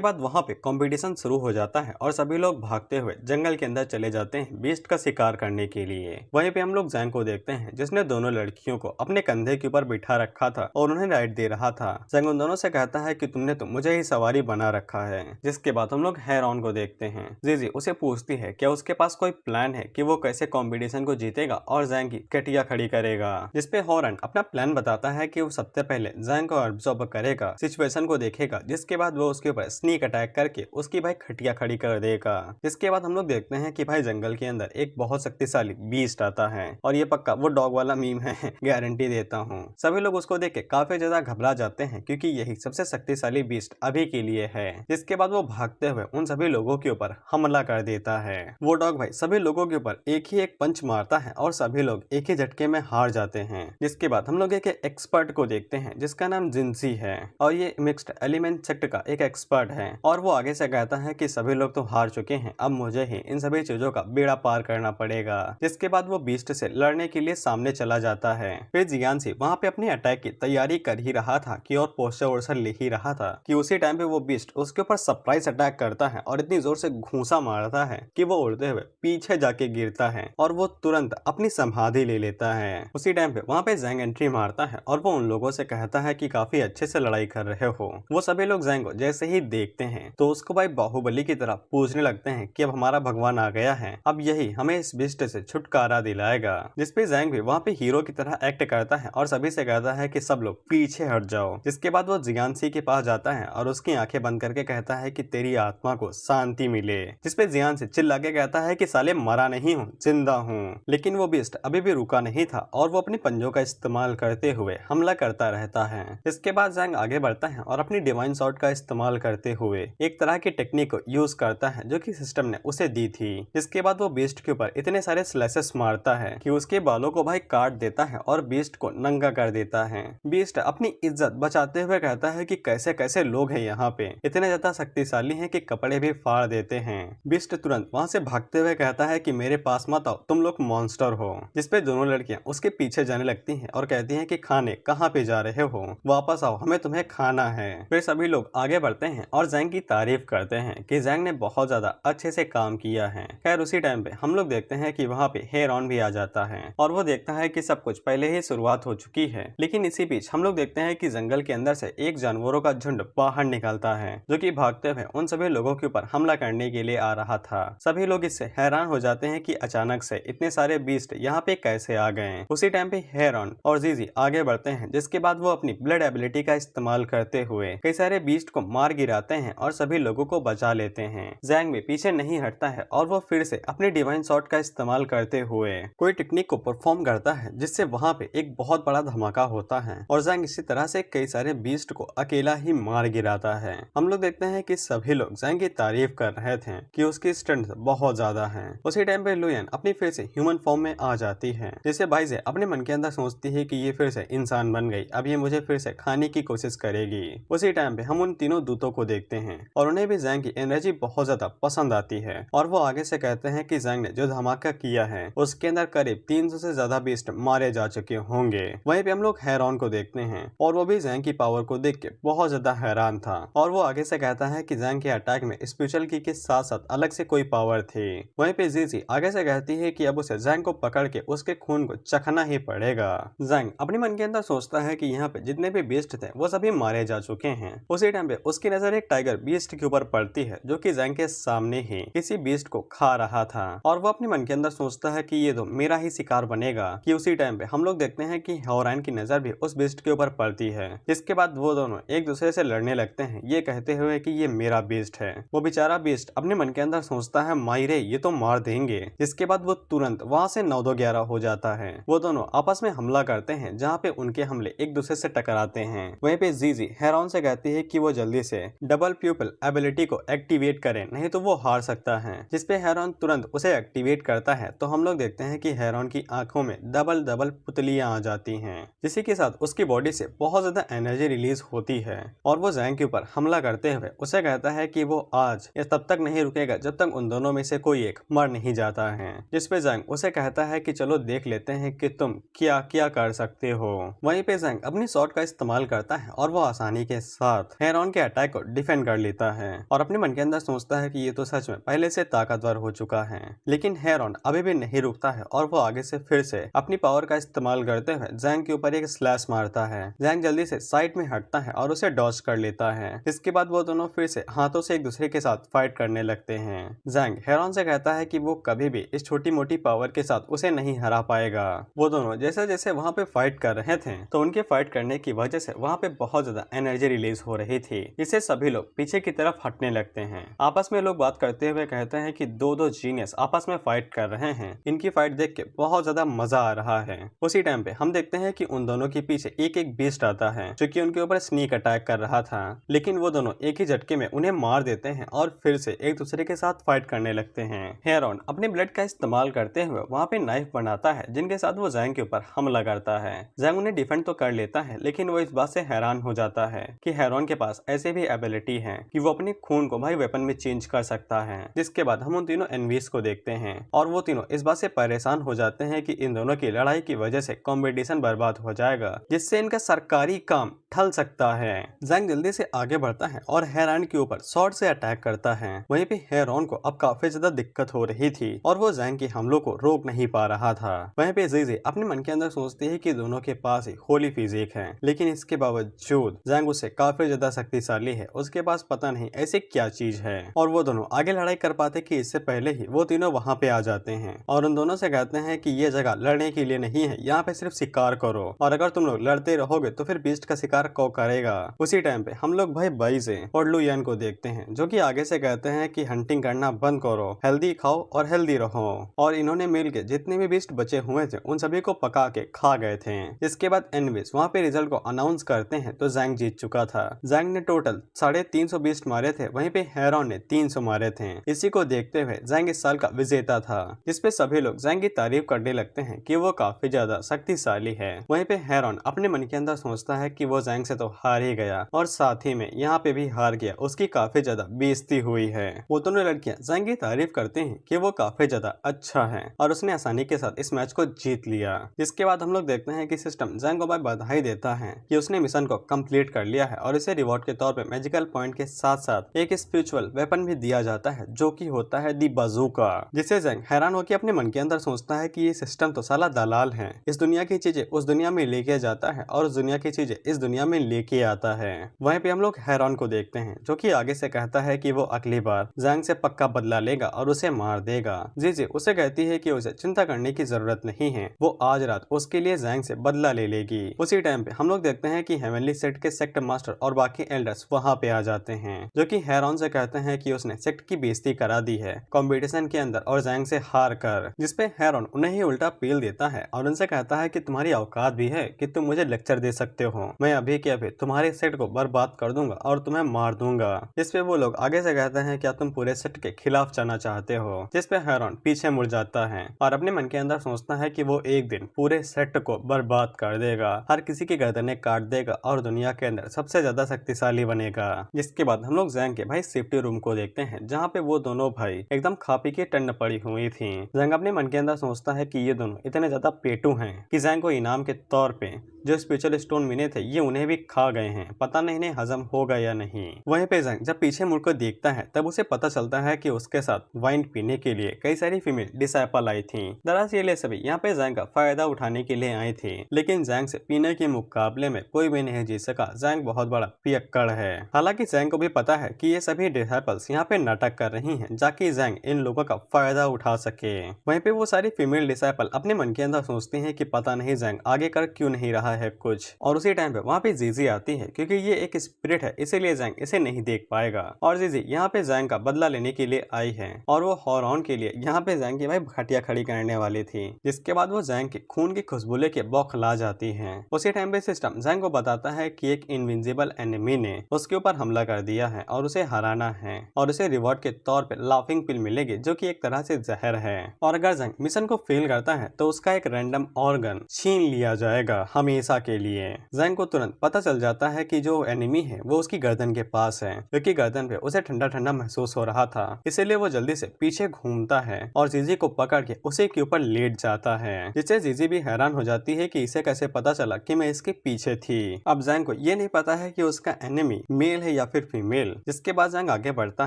बाद वहाँ पे कंपटीशन शुरू हो जाता है और सभी लोग भागते हुए जंगल के अंदर चले जाते हैं बीस्ट का शिकार करने के लिए। वहीं पे हम लोग ज़ैंग को देखते हैं जिसने दोनों लड़कियों को अपने कंधे के ऊपर बिठा रखा था और उन्हें राइड दे रहा था। ज़ैंग उन दोनों से कहता है कि तुमने तो मुझे ही सवारी बना रखा है। जिसके बाद हम लोग हेरॉन को देखते हैं। जीजी उसे पूछती है क्या उसके पास कोई प्लान है कि वो कैसे कंपटीशन को जीतेगा और ज़ैंग की कटिया खड़ी करेगा। जिसपे हॉरन अपना प्लान बताता है कि वो सबसे पहले ज़ैंग को ऑब्जर्व करेगा, सिचुएशन को देखेगा, जिसके बाद वो उसके ऊपर स्नीक अटैक करके उसकी भाई खटिया खड़ी कर देगा। जिसके बाद हम लोग देखते हैं कि भाई जंगल के अंदर एक बहुत शक्तिशाली बीस्ट आता है और ये पक्का वो डॉग वाला मीम है, गारंटी देता हूँ। सभी लोग उसको देख के काफी ज्यादा घबरा जाते हैं क्योंकि यही सबसे शक्तिशाली बीस्ट अभी के लिए है। जिसके बाद वो भागते हुए उन सभी लोगों के ऊपर हमला कर देता है। वो डॉग भाई सभी लोगों के ऊपर एक ही एक पंच मारता है और सभी लोग एक ही झटके में हार जाते हैं। जिसके बाद हम लोग एक एक्सपर्ट को देखते हैं जिसका नाम जिनसी है और ये मिक्स्ड एलिमेंट सेक्ट का एक एक्सपर्ट है और वो आगे से कहता है कि सभी लोग तो हार चुके हैं, अब मुझे ही इन सभी चीजों का बेड़ा पार करना पड़ेगा। जिसके बाद वो बीस्ट से लड़ने के लिए सामने चला जाता है। फिर जियानसी वहाँ पे अपने अटैक की तैयारी कर ही रहा था कि और पोस्टर वोस्टर ले ही रहा था कि उसी टाइम पे वो बीस्ट उसके ऊपर सरप्राइज अटैक करता है और इतनी जोर से घूंसा मारता है कि वो उड़ते हुए पीछे जाके गिरता है और वो तुरंत अपनी समाधि ले लेता है। उसी टाइम पे वहाँ पे ज़ैंग एंट्री मारता है और वो उन लोगों से कहता है कि काफी अच्छे से लड़ाई कर रहे हो। वो सभी लोग ज़ैंग को जैसे ही देखते हैं तो उसको भाई बाहुबली की तरह पूछने लगते हैं कि अब हमारा भगवान आ गया है, अब यही हमें इस बिस्ट से छुटकारा दिलाएगा। जिसपे ज़ैंग भी वहाँ पे हीरो की तरह एक्ट करता है और सभी से कहता है कि सब लोग पीछे हट जाओ। जिसके बाद वो जियानसी के पास जाता है और उसकी आंखें बंद करके कहता है कि तेरी आत्मा को शांति मिले। जिसपे जियानसी चिल्ला के कहता है कि साले मरा नहीं हूँ, जिंदा हूँ। लेकिन वो बिस्ट अभी भी रुका नहीं था और वो अपने पंजों का इस्तेमाल करते हुए हमला करता रहता है। इसके बाद ज़ैंग आगे बढ़ता है और अपनी डिवाइन शॉट का इस्तेमाल करते हुए एक तरह की टेक्निक को यूज करता है जो कि सिस्टम ने उसे दी थी। इसके बाद वो बीस्ट के ऊपर इतने सारे स्लैशेस मारता है कि उसके बालों को भाई काट देता है और बीस्ट को नंगा कर देता है। बीस्ट अपनी इज्जत बचाते हुए कहता है कि कैसे कैसे लोग हैं यहाँ पे, इतने ज्यादा शक्तिशाली हैं कि कपड़े भी फाड़ देते हैं। बीस्ट तुरंत वहाँ से भागते हुए कहता है कि मेरे पास मत आओ, तुम लोग मॉन्स्टर हो। जिसपे दोनों लड़कियां उसके पीछे जाने लगती हैं और कहती हैं कि खाने कहाँ पे जा रहे हो, वापस आओ, हमें तुम्हें खाना है। फिर सभी लोग आगे बढ़ते हैं और जैंग की तारीफ करते हैं कि जैंग ने बहुत ज्यादा अच्छे से काम किया है। खैर उसी टाइम पे हम लोग देखते हैं कि वहाँ पे हेरॉन भी आ जाता है और वो देखता है कि सब कुछ पहले ही शुरुआत हो चुकी है। लेकिन इसी बीच हम लोग देखते हैं कि जंगल के अंदर से एक जानवरों का झुंड बाहर निकलता है जो कि भागते हुए उन सभी लोगों के ऊपर हमला करने के लिए आ रहा था। सभी लोग इससे हैरान हो जाते हैं कि अचानक से इतने सारे बीस्ट यहाँ पे कैसे आ गए। उसी टाइम पे हेरॉन और जीजी आगे बढ़ते हैं, जिसके बाद वो अपनी ब्लड एबिलिटी का इस्तेमाल करते हुए कई सारे बीस्ट को मार गिराते हैं और सभी लोगों को बचा लेते हैं। जैंग भी पीछे नहीं हटता है और वो फिर से अपने डिवाइन शॉट का इस्तेमाल करते हुए कोई टेक्निक को परफॉर्म करता है, जिससे वहाँ पे एक बहुत बड़ा धमाका होता है और जैंग इसी तरह से कई सारे बीस्ट को अकेला ही मार गिराता है। हम लोग देखते हैं कि सभी लोग जैंग की तारीफ कर रहे थे कि उसकी स्ट्रेंथ बहुत ज्यादा है। उसी टाइम पे लुयन अपनी फिर से ह्यूमन फॉर्म में आ जाती है, जिससे बाइजे अपने मन के अंदर सोचती है कि ये फिर से इंसान बन गई, अब ये मुझे फिर से खाने की कोशिश करेगी। उसी टाइम पे हम उन तीनों दूतों को देखते हैं और उन्हें भी जैंग की एनर्जी बहुत ज्यादा पसंद आती है और वो आगे से कहते हैं कि जैंग ने जो धमाका किया है उसके अंदर करीब 300 से ज्यादा बीस्ट मारे जा चुके होंगे। वहीं पे हम लोग हेरॉन को देखते हैं और वो भी जैंग की पावर को देख के बहुत ज्यादा हैरान था और वो आगे से कहता है कि जैंग के अटैक में स्पिरिचुअल की के साथ साथ अलग से कोई पावर थी। वहीं पे जीजी आगे से कहती है कि अब उसे जैंग को पकड़ के उसके खून को चखना ही पड़ेगा। जैंग अपने मन के अंदर सोचता है कि यहाँ पे जितने भी बीस्ट थे वो सभी मारे जा चुके हैं। उसी टाइम पे उसकी नजर एक टाइगर बीस्ट के ऊपर पड़ती है जो कि जैंग के सामने ही किसी बीस्ट को खा रहा था और वो अपने मन के अंदर सोचता है कि ये तो मेरा ही शिकार बनेगा। कि उसी टाइम पे हम लोग देखते हैं कि हेरोइन की नजर भी उस बीस्ट के ऊपर पड़ती है, जिसके बाद वो दोनों एक दूसरे से लड़ने लगते हैं, ये कहते हुए कि ये मेरा बीस्ट है। वो बेचारा बीस्ट अपने मन के अंदर सोचता है मायरे ये तो मार देंगे, जिसके बाद वो तुरंत वहाँ से 9-2-11 हो जाता है। वो दोनों आपस में हमला करते हैं जहाँ पे उनके हमले एक दूसरे से टकराते हैं। वहीं पे जीजी हेरॉन से कहती है कि वो जल्दी से डबल प्यूपल एबिलिटी को एक्टिवेट करे, नहीं तो वो हार सकता है। जिसपे हेरॉन तुरंत उसे एक्टिवेट करता है तो हम लोग देखते हैं कि हेरॉन की आंखों में डबल डबल पुतलियां आ जाती हैं, जिसी के साथ उसकी बॉडी से बहुत ज्यादा एनर्जी रिलीज होती है और वो जैंग के ऊपर हमला करते हुए उसे कहता है कि वो आज या तब तक नहीं रुकेगा जब तक उन दोनों में से कोई एक मर नहीं जाता है। जिसपे जैंग उसे कहता है कि चलो देख लेते हैं कि तुम क्या क्या कर सकते हो। वहीं पे जैंग अपनी शॉट का इस्तेमाल करता है और वो आसानी के साथ हेरॉन के अटैक को डिफेंड कर लेता है और अपने मन के अंदर सोचता है कि ये तो सच में पहले से ताकतवर हो चुका है। लेकिन हेरॉन अभी भी नहीं रुकता है और वो आगे से फिर से अपनी पावर का इस्तेमाल करते हुए जैंग के ऊपर एक स्लैश मारता है। जैंग जल्दी से साइड में हटता है और उसे डॉज कर लेता है। इसके बाद वो दोनों फिर से हाथों से एक दूसरे के साथ फाइट करने लगते हैं। जैंग हेरॉन से कहता है कि वो कभी भी इस छोटी मोटी पावर के साथ उसे नहीं हरा पाएगा। वो दोनों जैसे जैसे वहाँ पे फाइट कर रहे थे तो उनके फाइट करने की वजह से वहाँ पे बहुत ज्यादा एनर्जी रिलीज हो रही थी, जिससे सभी लोग पीछे की तरफ हटने लगते हैं। आपस में लोग बात करते हुए कहते हैं कि दो जीनियस आपस में फाइट कर रहे हैं, इनकी फाइट देख के बहुत ज्यादा मजा आ रहा है। उसी टाइम पे हम देखते हैं कि उन दोनों के पीछे एक एक बीस्ट आता है जो कि उनके ऊपर स्नीक अटैक कर रहा था, लेकिन वो दोनों एक ही झटके में उन्हें मार देते हैं और फिर से एक दूसरे के साथ फाइट करने लगते हैं। हेरॉन अपने ब्लड का इस्तेमाल करते हुए वहाँ पे नाइफ बनाता है जिनके साथ वो जैंग के ऊपर हमला करता है। जैंग उन्हें डिफेंड तो कर लेता है, लेकिन वो इस बात से हैरान हो जाता है कि हेरॉन के पास ऐसे भी एबिलिटी है कि वो अपने खून को भाई वेपन में चेंज कर सकता है। जिसके बाद हम उन तीनों एनवीस को देखते हैं और वो तीनों इस बात से परेशान हो जाते हैं कि इन दोनों की लड़ाई की वजह से कंपटीशन बर्बाद हो जाएगा, जिससे इनका सरकारी काम ठल सकता है। जैंग जल्दी से आगे बढ़ता है और हेरॉन के ऊपर शॉर्ट से अटैक करता है। वहीं पे हेरॉन को अब काफी ज्यादा दिक्कत हो रही थी और वो जैंग के हमलों को रोक नहीं पा रहा था। वहीं पे जीजी अपने मन के अंदर सोचती है कि दोनों के पास ही होली फिजिक है, लेकिन इसके बावजूद जैंग उससे काफी ज्यादा शक्तिशाली है। उसके पास पता नहीं ऐसी क्या चीज है और वो दोनों आगे लड़ाई कर पाते कि इससे पहले ही वो तीनों वहाँ पे आ जाते हैं और उन दोनों से कहते हैं कि ये जगह लड़ने के लिए नहीं है, यहाँ पे सिर्फ शिकार करो और अगर तुम लोग लड़ते रहोगे तो फिर बीस्ट का शिकार कौन करेगा। उसी टाइम पे हम लोग भाई बाइजे और लुयन को देखते हैं जो कि आगे से कहते हैं कि हंटिंग करना बंद करो, हेल्दी खाओ और हेल्दी रहो। और इन्होंने मिलके जितने भी बीस्ट बचे हुए थे उन सभी को पका के खा गए थे। इसके बाद एनविस वहाँ पे रिजल्ट को अनाउंस करते हैं तो जैंग जीत चुका था। जैंग ने टोटल 350 बीस्ट मारे थे, वहीं पे हेरॉन ने 300 मारे थे। इसी को देखते हुए जैंग इस साल का विजेता था, जिसपे सभी लोग जैंग की तारीफ करने लगते हैं कि वो काफी ज्यादा शक्तिशाली है। वहीं पे हेरॉन अपने मन के अंदर सोचता है कि वो जैंग से तो हार ही गया और साथ ही में यहाँ पे भी हार गया, उसकी काफी ज्यादा बेइज्जती हुई है। वो दोनों लड़कियां जैंग की तारीफ करते हैं कि वो काफी ज्यादा अच्छा है और उसने आसानी के साथ इस मैच को जीत लिया। जिसके बाद हम लोग देखते हैं कि सिस्टम जैंग को बधाई देता है कि उसने मिशन को कंप्लीट कर लिया है और इसे रिवॉर्ड के तौर पे मैजिकल पॉइंट के साथ साथ एक स्पिरिचुअल वेपन भी दिया जाता है जो कि होता है दी बजूका। जिससे जैंग हैरान होकर अपने मन के अंदर सोचता है कि ये सिस्टम तो साला दलाल है, इस दुनिया की चीजें उस दुनिया में लेके जाता है और उस दुनिया की चीजें इस दुनिया में लेके आता है। वहीं पे हम लोग हैरॉन को देखते हैं जो कि आगे से कहता है कि वो अगली बार जैंग से पक्का बदला लेगा और उसे मार देगा। जी उसे कहती है कि उसे चिंता करने की जरूरत नहीं है, वो आज रात उसके लिए जैंग से बदला ले लेगी। उसी टाइम पे हम लोग देखते हैं कि हेवनली सेक्ट के सेक्ट मास्टर और बाकी एल्डर्स वहाँ पे आ जाते हैं जो कि हैरॉन से कहते हैं कि उसने सेक्ट की बेइज्जती करा दी है कंपटीशन के अंदर और जैंग से हार कर। जिसपे हैरॉन उन्हें ही उल्टा पील देता है और उनसे कहता है कि तुम्हारी औकात भी है कि तुम मुझे लेक्चर दे सकते हो, मैं अभी के अभी तुम्हारे सेट को बर्बाद कर दूंगा और तुम्हें मार दूंगा। जिसपे वो लोग आगे से कहते हैं क्या तुम पूरे सेट के खिलाफ जाना चाहते हो। जिसपे हैरॉन पीछे मुड़ जाता है और अपने मन के अंदर सोचता है कि वो एक दिन पूरे सेट को बर्बाद कर देगा, हर किसी की गर्दनें काट देगा और दुनिया के अंदर सबसे ज्यादा शक्तिशाली बनेगा। जिसके बाद हम लोग जैंग के भाई सेफ्टी रूम को देखते हैं जहाँ पे वो दोनों भाई एकदम खा पी के टंड पड़ी हुई थी। जैंग अपने मन के अंदर सोचता है कि ये दोनों इतने ज्यादा पेटू हैं कि जैंग को इनाम के तौर पे जो स्पिरिचुअल स्टोन मिले थे ये उन्हें भी खा गए हैं, पता नहीं इन्हें हजम होगा या नहीं। वहीं पे जैंग जब पीछे मुड़कर देखता है तब उसे पता चलता है कि उसके साथ वाइन पीने के लिए कई सारी फीमेल डिसाइपल आई थी। दरअसल ये सभी यहाँ पे जैंग का फायदा उठाने के लिए आई थी, लेकिन जैंग से पीने के मुकाबले में कोई भी नहीं जीत सका। जैंग बहुत बड़ा पियक्कड़ है। हालांकि जैंग को भी पता है कि ये सभी डिसाइपल्स यहाँ पे नाटक कर रही हैं ताकि जैंग इन लोगों का फायदा उठा सके। वहीं पे वो सारी फीमेल डिसाइपल अपने मन के अंदर सोचती हैं कि पता नहीं जैंग आगे कर क्यों नहीं रहा है कुछ। और उसी टाइम पे वहाँ पे जीजी आती है क्योंकि ये एक स्पिरिट है इसीलिए जैंग इसे नहीं देख पाएगा और जीजी यहाँ पे जैंग का बदला लेने के लिए आई है और वो हॉरॉन के लिए यहाँ पे जैंग की भाई खटिया खड़ी करने वाली थी। जिसके बाद वो जैंग के खून की खुशबू लेके बौखला जाती है। उसी टाइम पे सिस्टम जैंग को बताता है कि एक इनविंसिबल एनिमी ने उसके ऊपर हमला कर दिया है और उसे हराना है और उसे रिवॉर्ड के तौर पे लाफिंग पिल मिलेगी जो कि एक तरह से जहर है और अगर जैंग मिशन को फेल करता है तो उसका एक रैंडम ऑर्गन छीन लिया जाएगा हमेशा के लिए। जैंग को तुरंत पता चल जाता है कि जो एनिमी है वो उसकी गर्दन के पास है क्योंकि गर्दन पे उसे ठंडा ठंडा महसूस हो रहा था, इसीलिए वो जल्दी से पीछे घूमता है और जीजी को पकड़ के उसी के ऊपर लेट जाता है। जिससे जीजी भी हैरान हो जाती है कि इसे कैसे पता चला कि मैं इसके पीछे थी। अब जैंग को ये नहीं पता है कि उसका एनिमी मेल है या फिर फीमेल। जिसके बाद जैंग आगे बढ़ता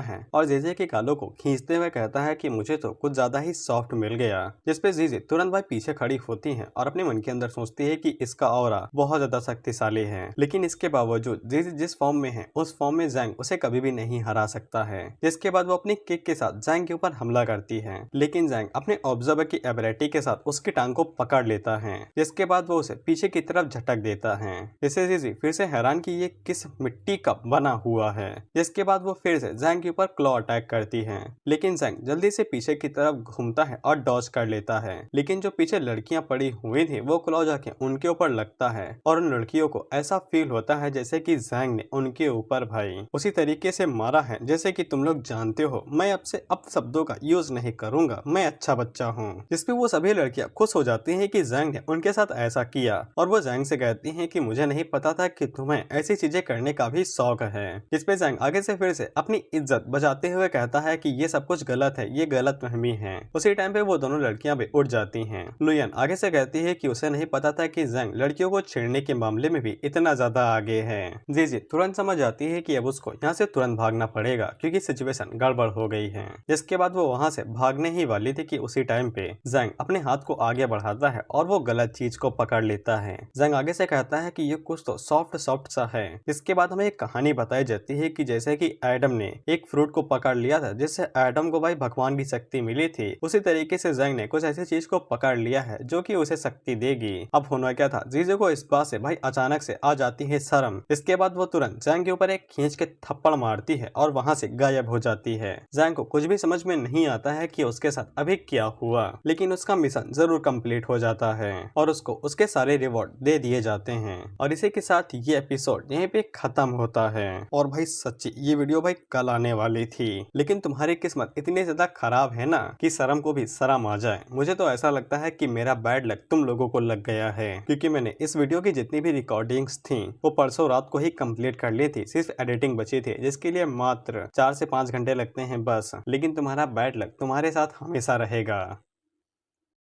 है और जीजी के गालों को खींचते हुए कहता है कि मुझे तो कुछ ज्यादा ही सॉफ्ट मिल गया। जिसपे जीजी तुरंत भाई पीछे खड़ी होती है और अपने मन के अंदर सोचती है कि इसका ऑरा बहुत ज्यादा शक्तिशाली है, लेकिन इसके बावजूद जीजी जिस फॉर्म में है उस फॉर्म में जैंग उसे कभी भी नहीं हरा सकता है। जिसके बाद वो अपनी किक के साथ जैंग के ऊपर हमला करती है, लेकिन जैंग अपने ऑब्जर्वर की एबिलिटी के साथ उसकी टांग को पकड़ लेता है। जिसके बाद वो उसे पीछे की तरफ झटक देता है। जिससे जीजी फिर से हैरान कि ये किस मिट्टी का बना हुआ है। जिसके बाद वो फिर से जैंग के ऊपर क्लॉ अटैक करती है, लेकिन जैंग जल्दी से पीछे की तरफ घूमता है और डॉज कर लेता है। लेकिन जो पीछे लड़कियां पड़ी हुई थी वो क्लॉ जाके उनके ऊपर लगता है और उन लड़कियों को ऐसा फील होता है जैसे कि जैंग ने उनके ऊपर भाई उसी तरीके से मारा है जैसे कि तुम लोग जानते हो मैं अब से अब शब्दों का यूज नहीं करूंगा, मैं अच्छा बच्चा हूँ। जिसपे वो सभी लड़कियां खुश हो जाती हैं कि जैंग ने उनके साथ ऐसा किया और वो जैंग से कहती हैं कि मुझे नहीं पता था कि तुम्हें ऐसी चीजें करने का भी शौक है। जिसपे जैंग आगे से फिर से अपनी इज्जत बचाते हुए कहता है कि ये सब कुछ गलत है, ये गलतफहमी है। उसी टाइम पे वो दोनों लड़कियां भी उठ जाती हैं। लुयन आगे से कहती है कि उसे नहीं पता था कि जैंग लड़कियों को छेड़ने के मामले में भी इतना ज्यादा आगे है। जी तुरंत समझ आती है कि अब उसको यहाँ से तुरंत भागना पड़ेगा क्योंकि सिचुएशन गड़बड़ हो गई है। जिसके बाद वो वहाँ से भागने ही वाली थी कि उसी टाइम पे जैंग अपने हाथ को आगे बढ़ाता है और वो गलत चीज को पकड़ लेता है। जैंग आगे से कहता है कि ये कुछ तो सॉफ्ट सॉफ्ट सा है। इसके बाद हमें एक कहानी बताई जाती है कि जैसे कि एडम ने एक फ्रूट को पकड़ लिया था जिससे एडम को भाई भगवान की शक्ति मिली थी, उसी तरीके से जैंग ने कुछ ऐसी चीज को पकड़ लिया है जो कि उसे शक्ति देगी। अब होना क्या था, जीजे को इस बात से भाई अचानक से आ जाती है शर्म। इसके बाद वो तुरंत जैंग के ऊपर एक खींच के थप्पड़ मारती है और वहाँ से गायब हो जाती है। जैंग को कुछ भी समझ में नहीं आता है कि उसके साथ अभी क्या हुआ, लेकिन उसका मिशन जरूर कंप्लीट हो जाता है और उसको उसके सारे रिवॉर्ड दे दिए जाते हैं। और इसी के साथ ये एपिसोड यहीं पे खत्म होता है। और भाई सच्ची ये वीडियो भाई कल आने वाली थी, लेकिन तुम्हारी किस्मत इतनी ज्यादा खराब है ना कि शर्म को भी शर्म आ जाए। मुझे तो ऐसा लगता है कि मेरा बैड लक तुम लोगों को लग गया है, क्योंकि मैंने इस वीडियो की जितनी भी रिकॉर्डिंग्स थी वो परसों रात को ही कंप्लीट कर ली थी। सिर्फ एडिटिंग बची थी जिसके लिए मात्र 4 से 5 घंटे लगते हैं बस। लेकिन तुम्हारा बैड लक तुम्हारे साथ हमेशा रहेगा।